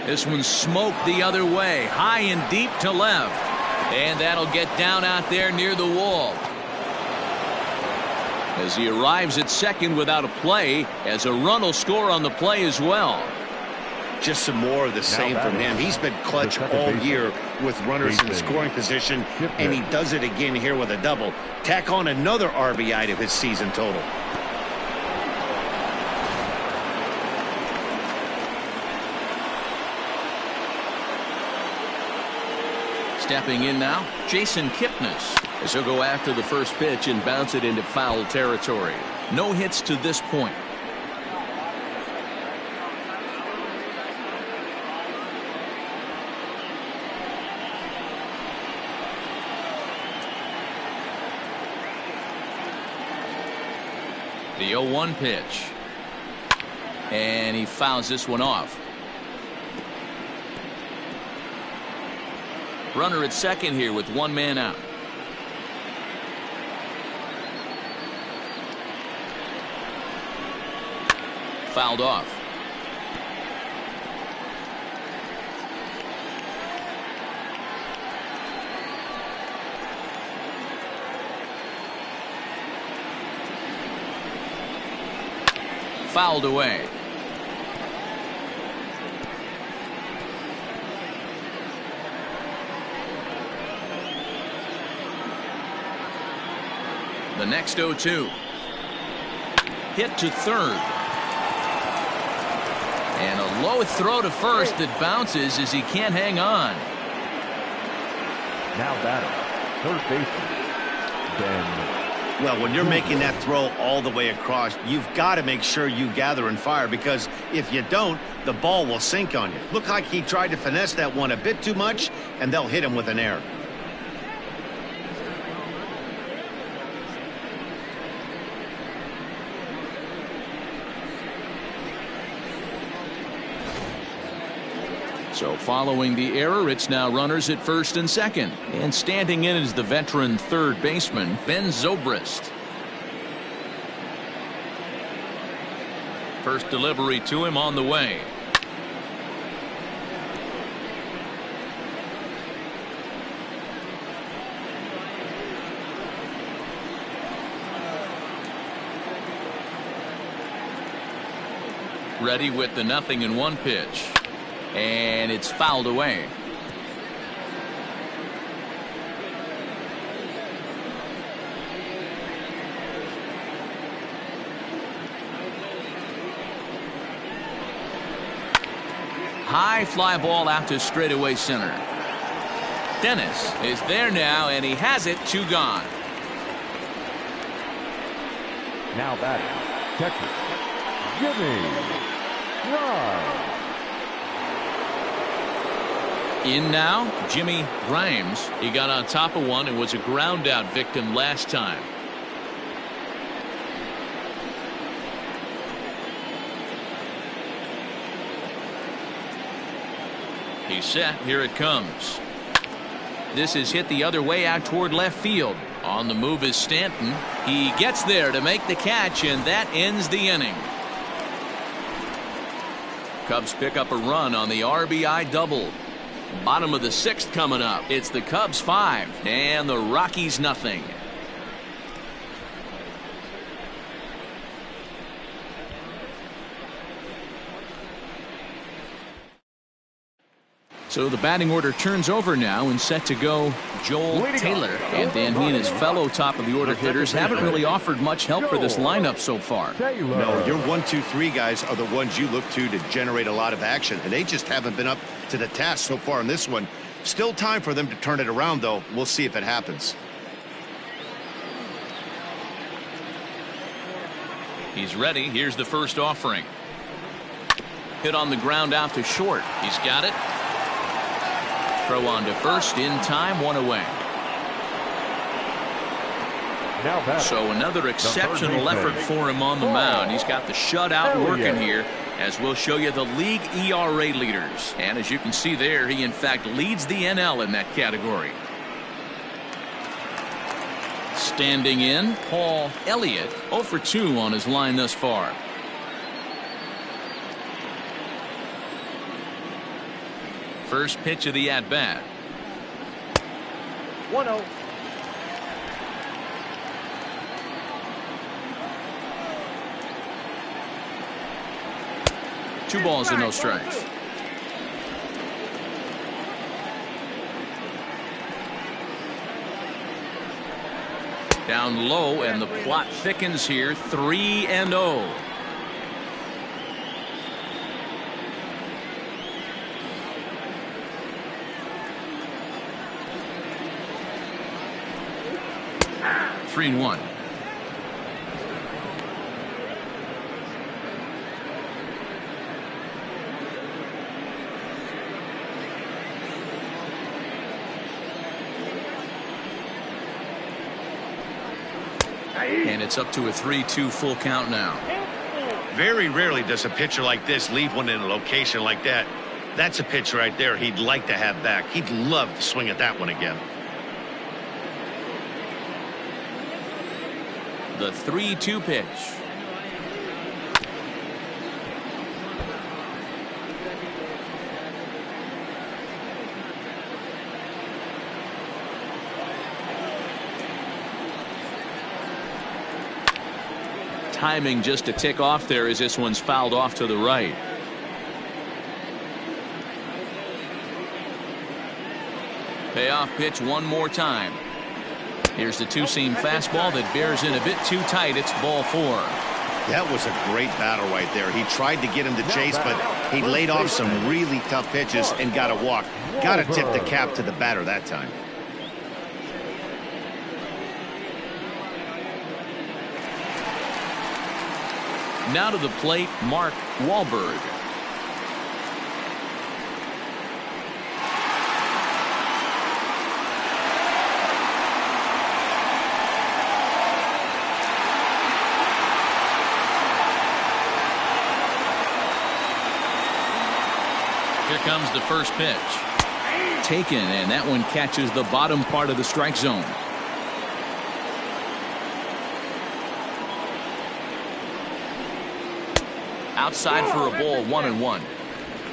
This one's smoked the other way, high and deep to left. And that'll get down out there near the wall. As he arrives at second without a play, as a run will score on the play as well. Just some more of the same from him. He's been clutch all year with runners in scoring position, and he does it again here with a double. Tack on another RBI to his season total. Stepping in now, Jason Kipnis, as he'll go after the first pitch and bounce it into foul territory. No hits to this point. The 0-1 pitch. And he fouls this one off. Runner at second here with 1 man out. Fouled off. Fouled away. The next 0-2. Hit to third. And a low throw to first that bounces as he can't hang on. Now batting, third baseman, Ben. Well, when you're making that throw all the way across, you've got to make sure you gather and fire, because if you don't, the ball will sink on you. Looked like he tried to finesse that one a bit too much, and they'll hit him with an error. So following the error, it's now runners at first and second. And standing in is the veteran third baseman, Ben Zobrist. First delivery to him on the way. Ready with the 0-1 pitch. And it's fouled away. High fly ball out to straightaway center. Dennis is there now, and he has it. 2 gone. Now batting, catcher, Jimmy Grimes. In now, Jimmy Grimes. He got on top of one and was a ground out victim last time. He's set. Here it comes. This is hit the other way out toward left field. On the move is Stanton. He gets there to make the catch, and that ends the inning. Cubs pick up a run on the RBI double. Bottom of the 6th coming up. It's the Cubs 5 and the Rockies nothing. So the batting order turns over now, and set to go Joel Taylor. And then he and his fellow top of the order hitters haven't really offered much help for this lineup so far. No, your 1, 2, 3 guys are the ones you look to generate a lot of action, and they just haven't been up to the task so far in this one. Still time for them to turn it around, though. We'll see if it happens. He's ready. Here's the first offering. Hit on the ground out to short. He's got it. Throw on to first in time, 1 away. So another exceptional effort for him on the mound. He's got the shutout working here, as we'll show you the league ERA leaders. And as you can see there, he in fact leads the NL in that category. Standing in, Paul Elliott, 0 for 2 on his line thus far. First pitch of the at-bat. 1-0. Two balls and no strikes. Down low, and the plot thickens here. 3-0. Three and 1. And it's up to a 3-2 full count now. Very rarely does a pitcher like this leave one in a location like that. That's a pitch right there he'd like to have back. He'd love to swing at that one again. The 3-2 pitch. Timing just a tick off there as this one's fouled off to the right. Payoff pitch one more time. Here's the two-seam fastball that bears in a bit too tight. It's ball 4. That was a great battle right there. He tried to get him to chase, but he laid off some really tough pitches and got a walk. Got to tip the cap to the batter that time. Now to the plate, Mark Wahlberg. Here comes the first pitch. Taken, and that one catches the bottom part of the strike zone. Outside for a ball, 1-1.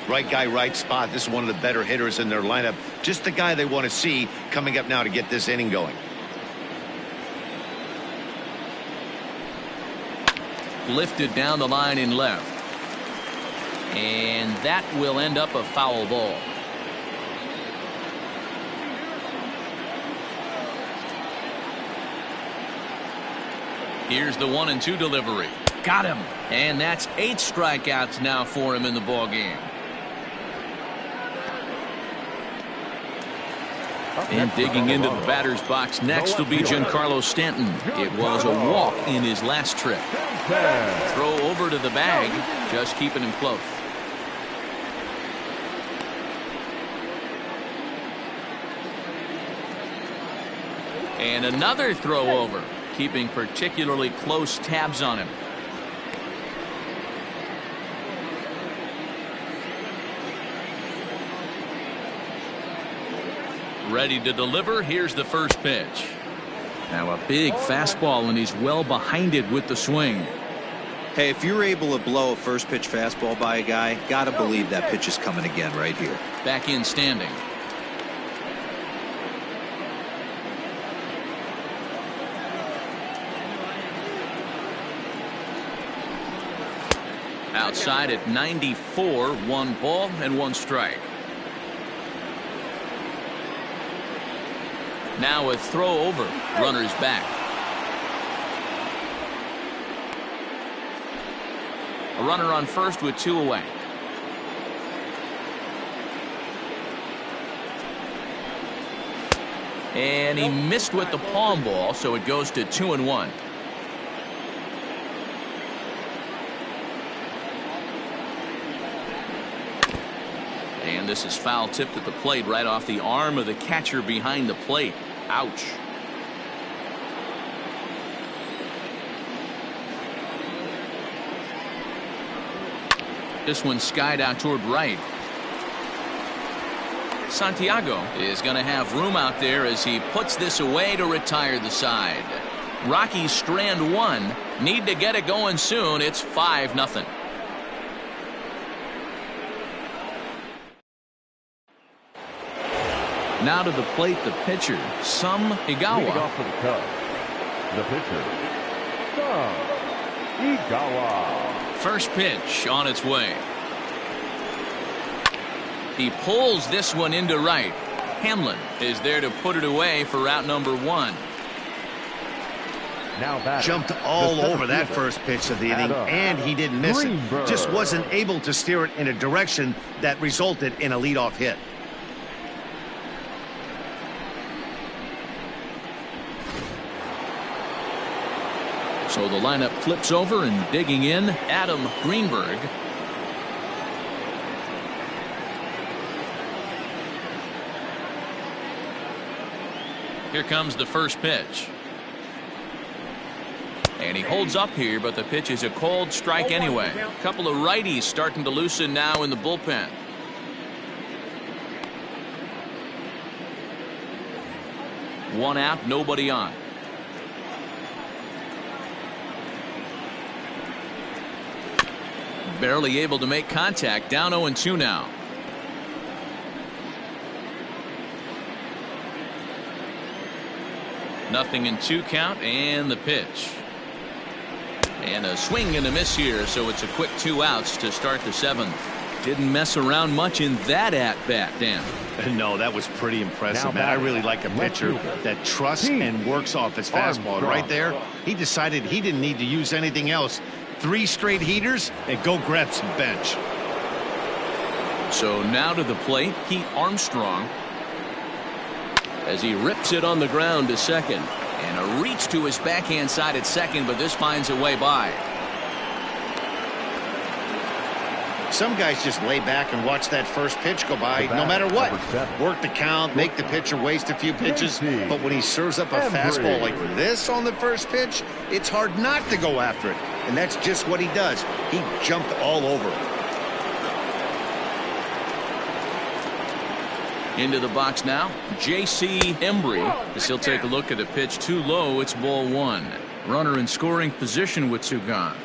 Right guy, right spot. This is one of the better hitters in their lineup. Just the guy they want to see coming up now to get this inning going. Lifted down the line in left. And that will end up a foul ball. Here's the 1-2 delivery. Got him. And that's 8 strikeouts now for him in the ball game. And digging into the batter's box next will be Giancarlo Stanton. It was a walk in his last trip. Throw over to the bag, just keeping him close. And another throw over, keeping particularly close tabs on him. Ready to deliver. Here's the first pitch. Now a big fastball, and he's well behind it with the swing. Hey, if you're able to blow a first pitch fastball by a guy, gotta believe that pitch is coming again right here. Back in standing. Outside at 94, 1 ball and 1 strike. Now a throw over. Runner's back. A runner on first with 2 away. And he missed with the palm ball, so it goes to 2-1. And this is foul tipped at the plate right off the arm of the catcher behind the plate. Ouch. This one skied out toward right. Santiago is going to have room out there as he puts this away to retire the side. Rockies strand 1. Need to get it going soon. It's 5-0. Now to the plate, the pitcher, Some Igawa. Leading off for the Cubs, the pitcher, Some Igawa. First pitch on its way. He pulls this one into right. Hamlin is there to put it away for out number 1. Now jumped all over that first pitch of the inning, and he didn't miss it. Just wasn't able to steer it in a direction that resulted in a leadoff hit. So the lineup flips over, and digging in, Adam Greenberg. Here comes the first pitch. And he holds up here, but the pitch is a cold strike anyway. A couple of righties starting to loosen now in the bullpen. One out, nobody on. Barely able to make contact. Down 0-2 now. Nothing in 2 count, and the pitch. And a swing and a miss here, so it's a quick 2 outs to start the 7th. Didn't mess around much in that at-bat, Dan. No, that was pretty impressive, man. I really like a pitcher that trusts and works off his fastball. And right there, he decided he didn't need to use anything else. 3 straight heaters and go grab some bench. So now to the plate, Pete Armstrong, as he rips it on the ground to second, and a reach to his backhand side at second, but this finds a way by. Some guys just lay back and watch that first pitch go by no matter what. Work the count, make the pitcher waste a few pitches, but when he serves up a fastball like this on the first pitch, it's hard not to go after it. And that's just what he does. He jumped all over it. Into the box now, J.C. Embry, as he'll take a look at a pitch too low. It's ball 1. Runner in scoring position with 2 gone.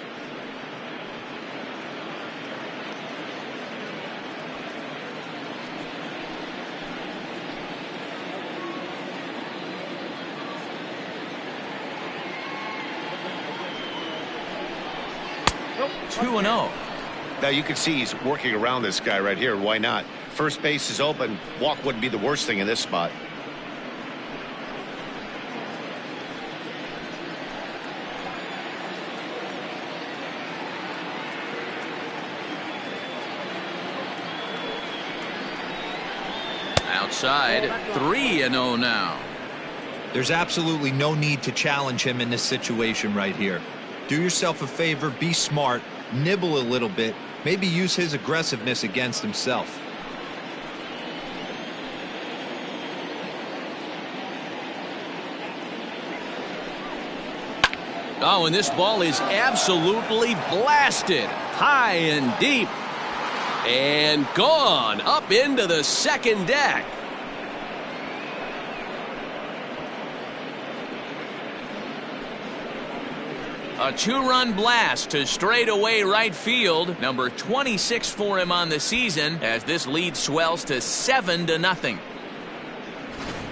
Nope. 2-0. Now you can see he's working around this guy right here. Why not? First base is open. Walk wouldn't be the worst thing in this spot. Outside, 3-0 now. There's absolutely no need to challenge him in this situation right here. Do yourself a favor, be smart, nibble a little bit, maybe use his aggressiveness against himself. Oh, and this ball is absolutely blasted high and deep and gone up into the second deck. A 2-run blast to straightaway right field. Number 26 for him on the season as this lead swells to 7-0.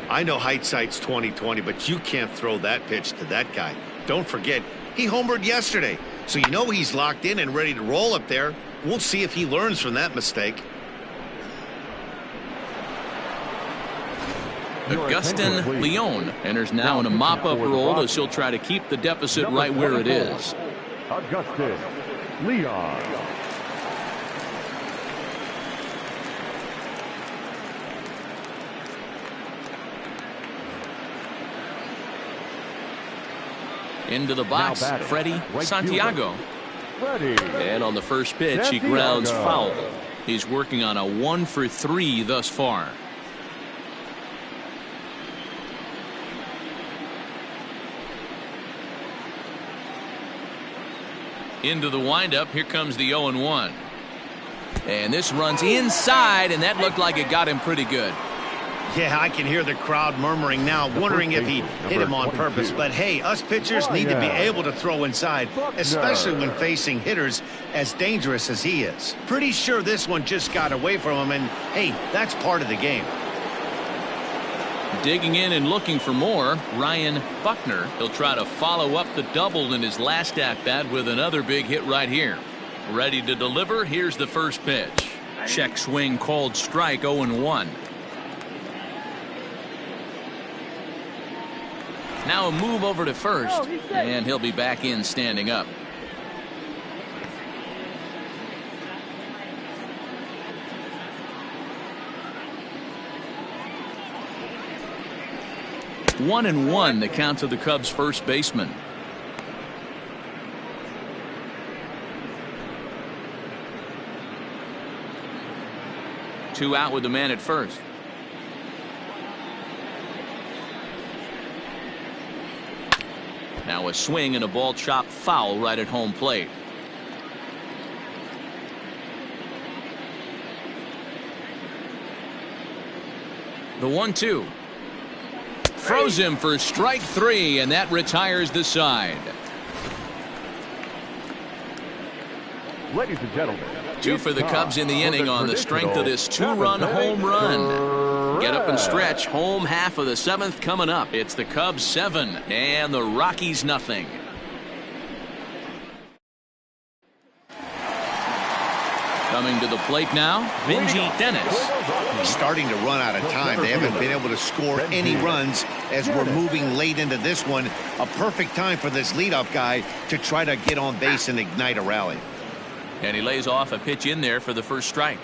I know hindsight's 20/20, but you can't throw that pitch to that guy. Don't forget, he homered yesterday, so you know he's locked in and ready to roll up there. We'll see if he learns from that mistake. Augustin Leon enters now in a mop-up role as he'll try to keep the deficit right where it is. Augustin Leon. Into the box, Freddie Santiago. And on the first pitch, he grounds foul. He's working on a 1-for-3 thus far. Into the windup. Here comes the 0-1. And this runs inside, and that looked like it got him pretty good. Yeah, I can hear the crowd murmuring now, wondering if he hit him on purpose. But hey, us pitchers need to be able to throw inside, especially when facing hitters as dangerous as he is. Pretty sure this one just got away from him, and hey, that's part of the game. Digging in and looking for more, Ryan Buckner. He'll try to follow up the double in his last at-bat with another big hit right here. Ready to deliver. Here's the first pitch. Check swing called strike. 0-1. Now a move over to first, and he'll be back in standing up. One and one, the count to the Cubs' first baseman. Two out with the man at first. Now a swing and a ball chopped foul right at home plate. The 1-2. Throws him for strike 3, and that retires the side. Ladies and gentlemen, 2 for the Cubs in the inning on the strength of this 2-run home run. Get up and stretch. Home half of the 7th coming up. It's the Cubs 7 and the Rockies nothing. Coming to the plate now, Benji Dennis. Starting to run out of time. They haven't been able to score any runs as we're moving late into this one. A perfect time for this leadoff guy to try to get on base and ignite a rally. And he lays off a pitch in there for the first strike.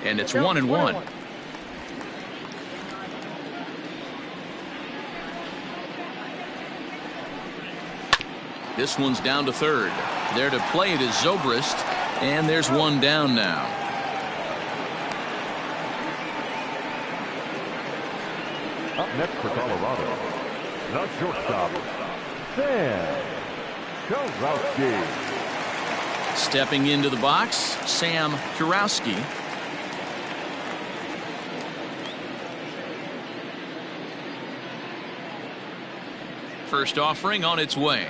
And it's 1-1. This one's down to third. There to play it is Zobrist, and there's one down now. Up next for Colorado, the shortstop, Sam Kurowski. Stepping into the box, Sam Kurowski. First offering on its way.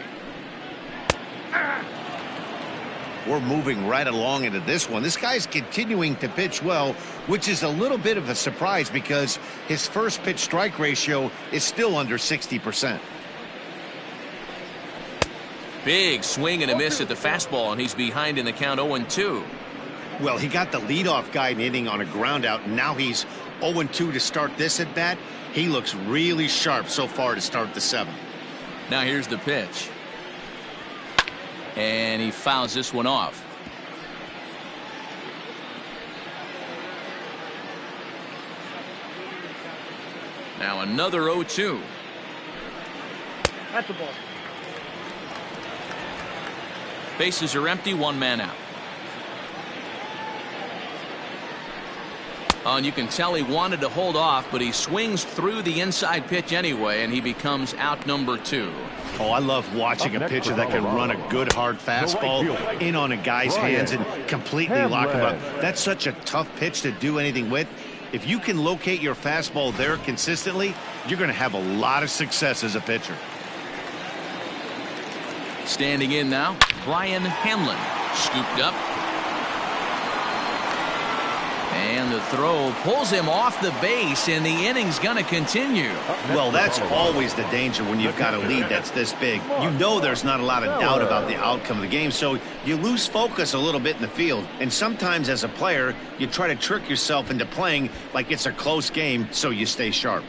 We're moving right along into this one. This guy's continuing to pitch well, which is a little bit of a surprise because his first pitch strike ratio is still under 60%. Big swing and a miss at the fastball, and he's behind in the count 0-2. Well, he got the leadoff guy hitting on a ground out, and now he's 0-2 to start this at bat. He looks really sharp so far to start the 7th. Now here's the pitch. And he fouls this one off. Now another 0-2. That's the ball. Bases are empty, one man out. Oh, and you can tell he wanted to hold off, but he swings through the inside pitch anyway, and he becomes out number 2. Oh, I love watching a pitcher that can run a good hard fastball in on a guy's hands and completely lock him up. That's such a tough pitch to do anything with. If you can locate your fastball there consistently, you're going to have a lot of success as a pitcher. Standing in now, Brian Hamlin. Scooped up. And the throw pulls him off the base, and the inning's going to continue. Well, that's always the danger when you've got a lead that's this big. You know there's not a lot of doubt about the outcome of the game, so you lose focus a little bit in the field. And sometimes as a player, you try to trick yourself into playing like it's a close game so you stay sharp.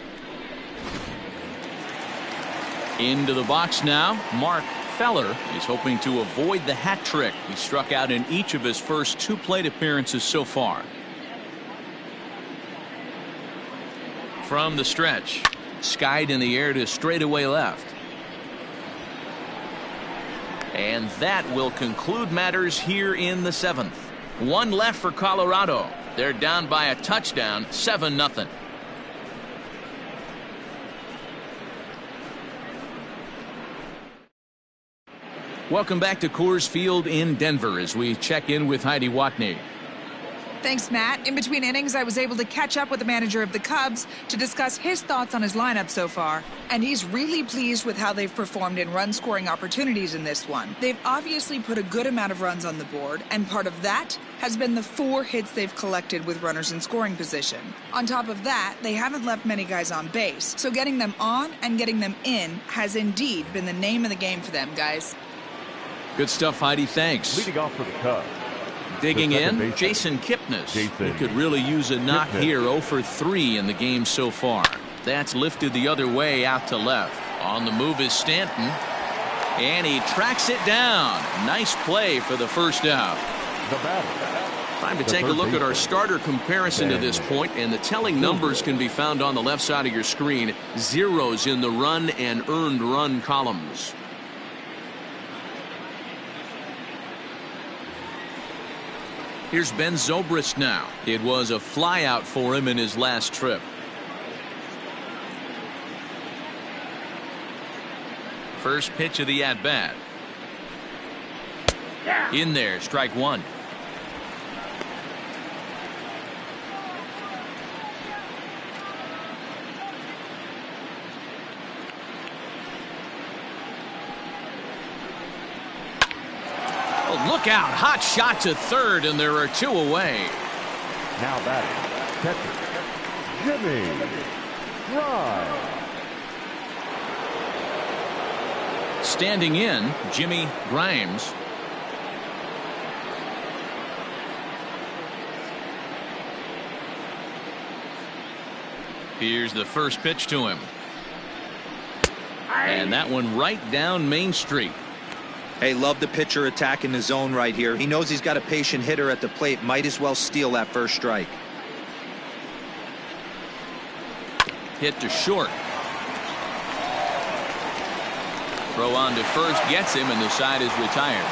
Into the box now, Mark Feller is hoping to avoid the hat trick. He struck out in each of his first 2 plate appearances so far. From the stretch, skied in the air to straightaway left. And that will conclude matters here in the 7th. 1 left for Colorado. They're down by a touchdown, 7-0. Welcome back to Coors Field in Denver as we check in with Heidi Watney. Thanks, Matt. In between innings, I was able to catch up with the manager of the Cubs to discuss his thoughts on his lineup so far. And he's really pleased with how they've performed in run-scoring opportunities in this one. They've obviously put a good amount of runs on the board, and part of that has been the 4 hits they've collected with runners in scoring position. On top of that, they haven't left many guys on base, so getting them on and getting them in has indeed been the name of the game for them, guys. Good stuff, Heidi. Thanks. Leading off for the Cubs. Digging in, Jason Kipnis. He could really use a knock here. 0 for 3 in the game so far. That's lifted the other way out to left. On the move is Stanton. And he tracks it down. Nice play for the first out. Time to take a look at our starter comparison to this point, and the telling numbers can be found on the left side of your screen. 0s in the run and earned run columns. Here's Ben Zobrist now. It was a flyout for him in his last trip. First pitch of the at-bat. In there, strike 1. Look out, hot shot to third, and there are 2 away. Now batting, catcher, Jimmy Grimes. Standing in, Jimmy Grimes. Here's the first pitch to him. And that one right down Main Street. Hey, love the pitcher attacking the zone right here. He knows he's got a patient hitter at the plate. Might as well steal that first strike. Hit to short. Throw on to first gets him, and the side is retired.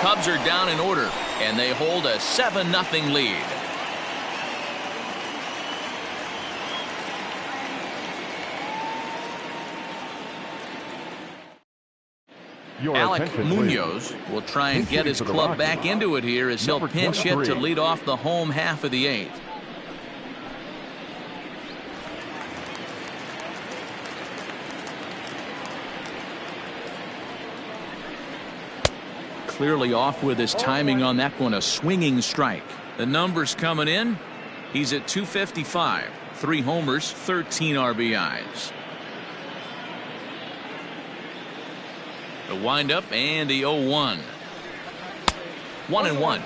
Cubs are down in order, and they hold a 7-0 lead. Alec Munoz will try and get his club back into it here as he'll pinch hit to lead off the home half of the 8th. Clearly off with his timing on that one, a swinging strike. The numbers coming in. He's at 255, 3 homers, 13 RBIs. The windup and the 0-1. 1-1.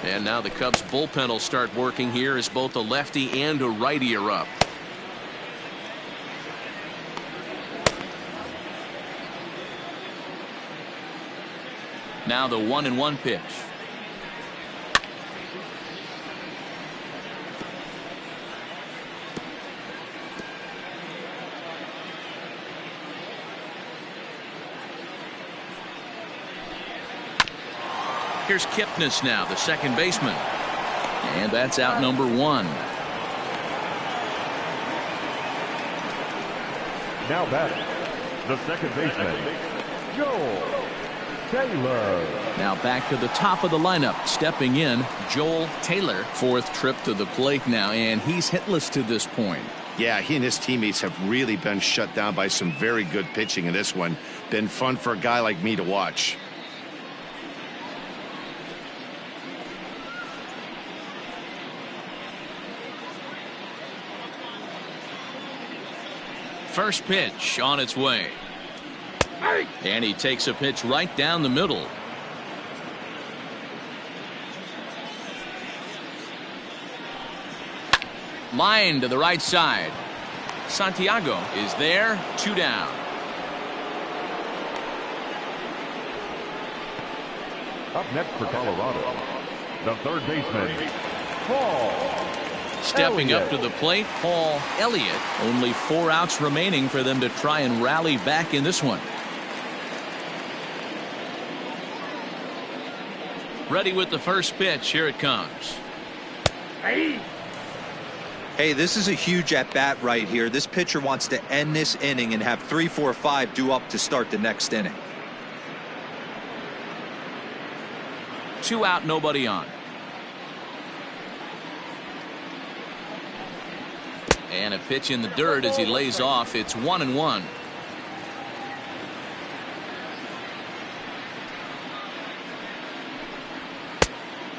And now the Cubs bullpen will start working here as both a lefty and a righty are up. Now the 1-1 pitch. Here's Kipnis now, the second baseman. And that's out number 1. Now batting, the second baseman, Joel Taylor. Now back to the top of the lineup. Stepping in, Joel Taylor. 4th trip to the plate now, and he's hitless to this point. Yeah, he and his teammates have really been shut down by some very good pitching in this one. Been fun for a guy like me to watch. First pitch on its way. And he takes a pitch right down the middle. Line to the right side. Santiago is there. 2 down. Up next for Colorado, the third baseman, Paul Stepping Elliott. up to the plate, Paul Elliott. Only 4 outs remaining for them to try and rally back in this one. Ready with the first pitch. Here it comes. Hey, this is a huge at-bat right here. This pitcher wants to end this inning and have 3, 4, 5 due up to start the next inning. 2 out, nobody on. And a pitch in the dirt as he lays off. It's 1-1.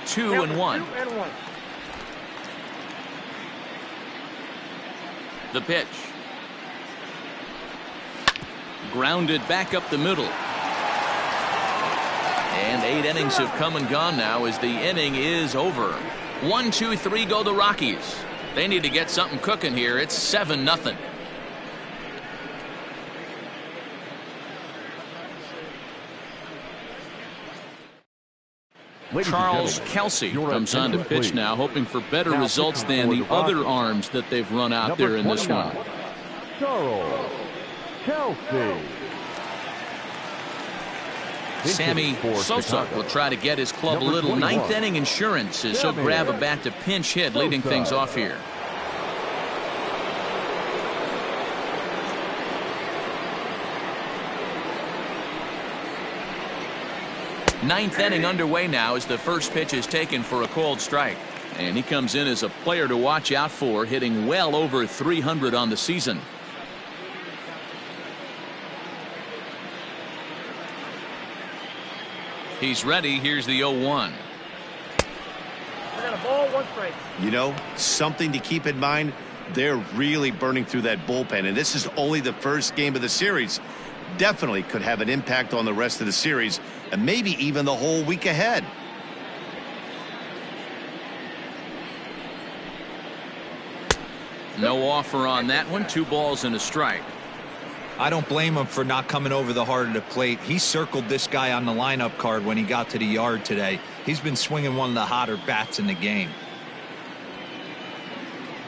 Two and one. The pitch. Grounded back up the middle. And 8 innings have come and gone now as the inning is over. 1, 2, 3 go the Rockies. They need to get something cooking here. It's 7-0. Charles Kelsey comes on to pitch now, hoping for better results than the other arms that they've run out there in this one. Charles Kelsey. Sammy Sosa will try to get his club a little 9th inning insurance as he'll grab a bat to pinch hit, leading things off here. Ninth inning underway now as the first pitch is taken for a called strike. And he comes in as a player to watch out for, hitting well over 300 on the season. He's ready. Here's the 0-1. I got a ball, 1 strike. You know, something to keep in mind, they're really burning through that bullpen, and this is only the first game of the series. Definitely could have an impact on the rest of the series and maybe even the whole week ahead. No offer on that one. 2 balls and a strike. I don't blame him for not coming over the heart of the plate. He circled this guy on the lineup card when he got to the yard today. He's been swinging one of the hotter bats in the game.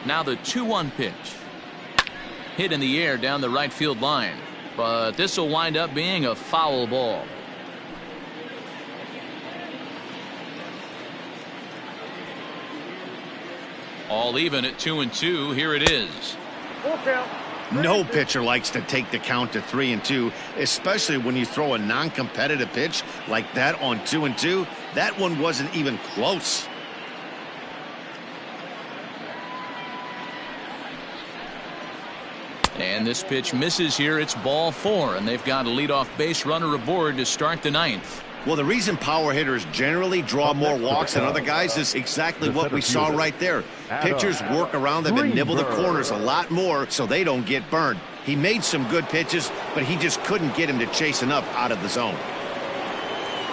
Now the 2-1 pitch. Hit in the air down the right field line. But this will wind up being a foul ball. All even at 2-2. Here it is. Full count. No pitcher likes to take the count to 3-2, especially when you throw a non-competitive pitch like that on 2-2. That one wasn't even close. And this pitch misses here. It's ball 4, and they've got a leadoff base runner aboard to start the 9th. Well, the reason power hitters generally draw more walks than other guys is exactly what we saw right there. Pitchers work around them and nibble the corners a lot more so they don't get burned. He made some good pitches, but he just couldn't get him to chase enough out of the zone.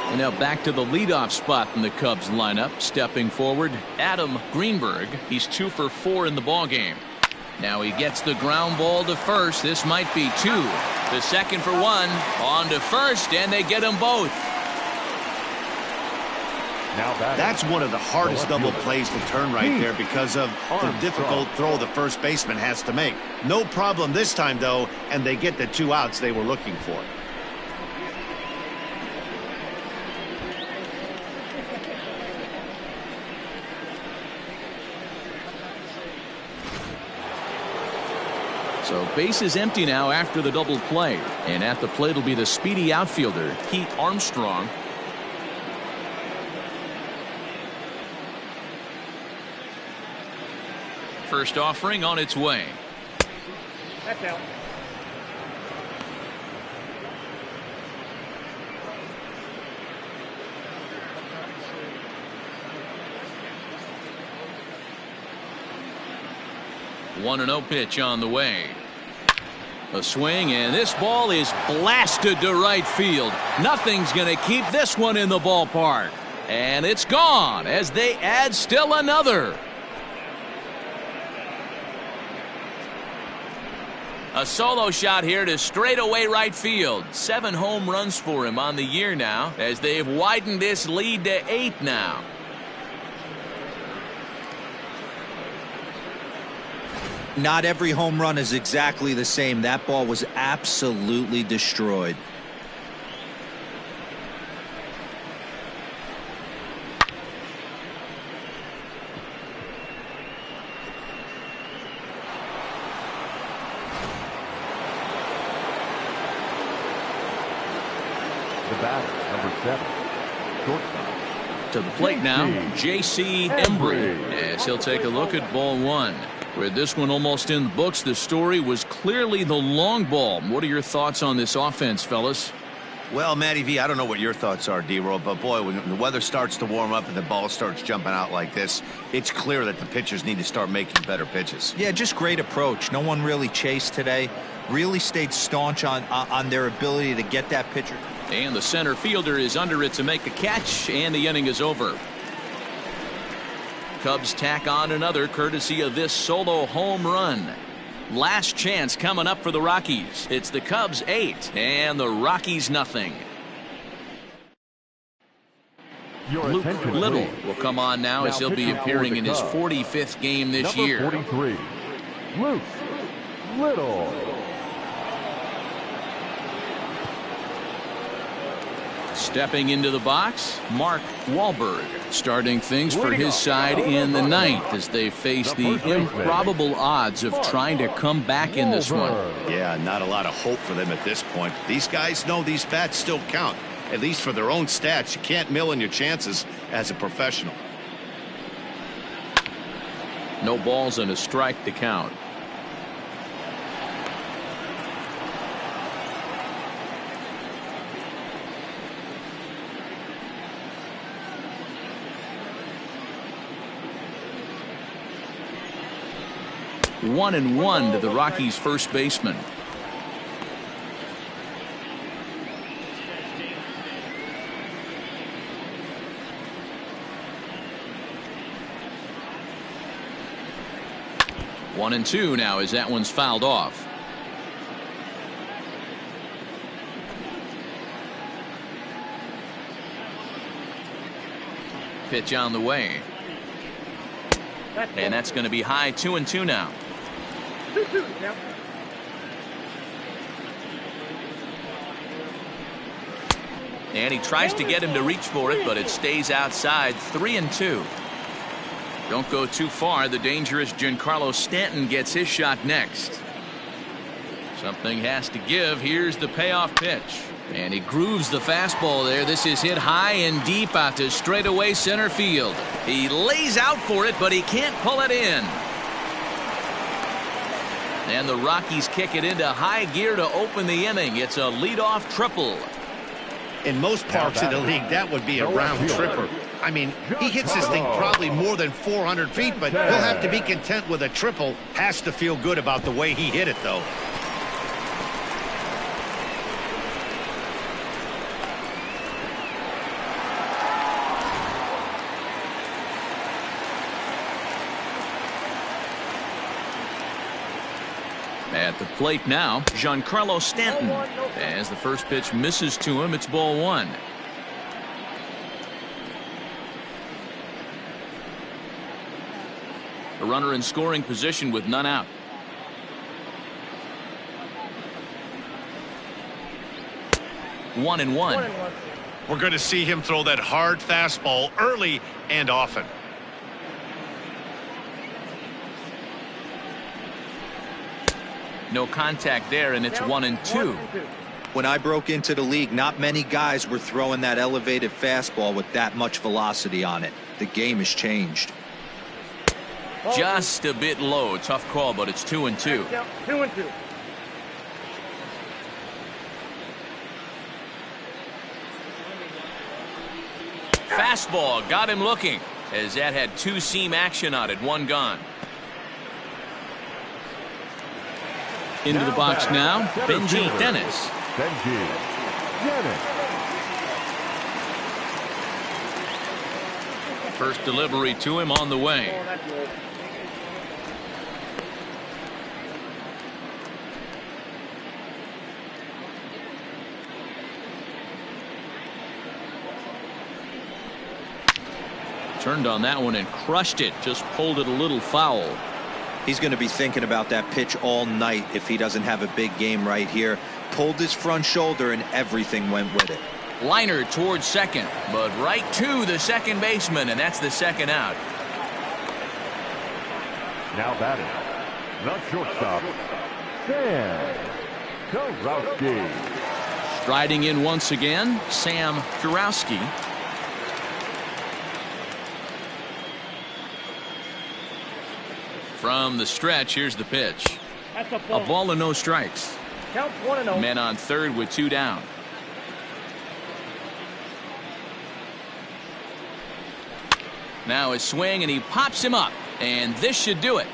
And now back to the leadoff spot in the Cubs lineup. Stepping forward, Adam Greenberg. He's 2 for 4 in the ballgame. Now he gets the ground ball to first. This might be 2. The second for 1. On to first, and they get them both. That's one of the hardest double plays to turn right there because of the difficult throw the first baseman has to make. No problem this time, though, and they get the 2 outs they were looking for. So base is empty now after the double play. And at the plate will be the speedy outfielder, Pete Armstrong. First offering on its way. That's out. One 1-0 pitch on the way. A swing, and this ball is blasted to right field. Nothing's going to keep this one in the ballpark. And it's gone as they add still another. A solo shot here to straightaway right field. 7 home runs for him on the year now as they've widened this lead to 8 now. Not every home run is exactly the same. That ball was absolutely destroyed. The batter, number 7, shortstop. To the plate now, J.C. Embry, as he'll take a look at ball 1. With this one almost in the books, the story was clearly the long ball. What are your thoughts on this offense, fellas? Well, Matty V, I don't know what your thoughts are, D-Roll, but boy, when the weather starts to warm up and the ball starts jumping out like this, it's clear that the pitchers need to start making better pitches. Yeah, just great approach. No one really chased today. Really stayed staunch on their ability to get that pitcher. And the center fielder is under it to make the catch, and the inning is over. Cubs tack on another courtesy of this solo home run. Last chance coming up for the Rockies. It's the Cubs 8 and the Rockies nothing. Luke Little will come on now as he'll be appearing in his 45th game this year. Number 43, Luke Little. Stepping into the box, Mark Wahlberg, starting things for his side in the ninth as they face the improbable odds of trying to come back in this one. Yeah, not a lot of hope for them at this point. These guys know these bats still count, at least for their own stats. You can't mill in your chances as a professional. No balls and a strike to count. One and one to the Rockies' first baseman. One and two now as that one's fouled off. Pitch on the way. And that's going to be high. 2-2 now. 2-2 now. And he tries to get him to reach for it, but it stays outside. 3-2. Don't go too far. The dangerous Giancarlo Stanton gets his shot next. Something has to give. Here's the payoff pitch. And he grooves the fastball there. This is hit high and deep out to straightaway center field. He lays out for it, but he can't pull it in. And the Rockies kick it into high gear to open the inning. It's a leadoff triple. In most parks in the league, that would be a round tripper. I mean, he hits this thing probably more than 400 feet, but he'll have to be content with a triple. Has to feel good about the way he hit it, though. At the plate now, Giancarlo Stanton. As the first pitch misses to him, it's ball one. A runner in scoring position with none out. One and one. We're going to see him throw that hard fastball early and often. No contact there, and it's 1-2. When I broke into the league, not many guys were throwing that elevated fastball with that much velocity on it. The game has changed. Just a bit low. Tough call, but it's 2-2. 2-2. Fastball got him looking, as that had two-seam action on it. One gone. Into the box now, Benji Dennis. Benji Dennis. First delivery to him on the way. Turned on that one and crushed it. Just pulled it a little foul. He's going to be thinking about that pitch all night if he doesn't have a big game right here. Pulled his front shoulder and everything went with it. Liner towards second, but right to the second baseman, and that's the second out. Now batting, the shortstop, Sam Kurowski. Striding in once again, Sam Kurowski. From the stretch, here's the pitch. That's a A ball and no strikes. Counts 1-0. Men on third with 2 down. Now his swing, and he pops him up, and this should do it.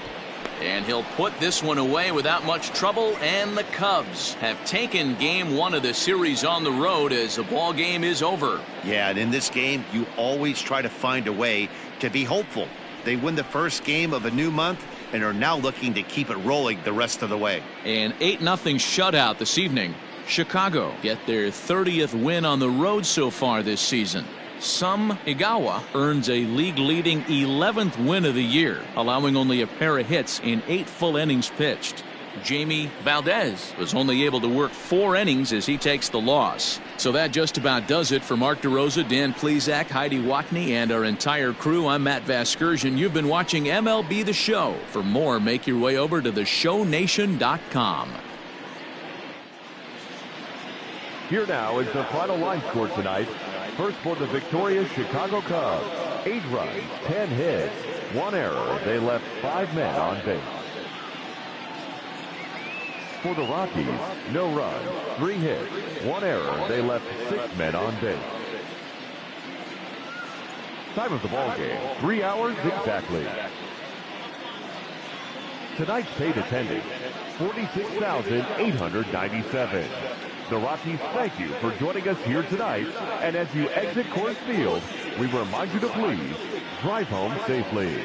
And he'll put this one away without much trouble, and the Cubs have taken game 1 of the series on the road as the ball game is over. Yeah, and in this game, you always try to find a way to be hopeful. They win the first game of a new month and are now looking to keep it rolling the rest of the way. An 8-0 shutout this evening. Chicago get their 30th win on the road so far this season. Sam Igawa earns a league-leading 11th win of the year, allowing only a pair of hits in 8 full innings pitched. Jamie Valdez was only able to work 4 innings as he takes the loss. So that just about does it for Mark DeRosa, Dan Plesac, Heidi Watney, and our entire crew. I'm Matt Vasgersian. You've been watching MLB The Show. For more, make your way over to theshownation.com. Here now is the final line score tonight. First for the victorious Chicago Cubs. 8 runs, 10 hits, 1 error. They left 5 men on base. For the Rockies, no runs, 3 hits, 1 error. They left 6 men on base. Time of the ball game, 3 hours exactly. Tonight's paid attendance, 46,897. The Rockies thank you for joining us here tonight, and as you exit Coors Field, we remind you to please drive home safely.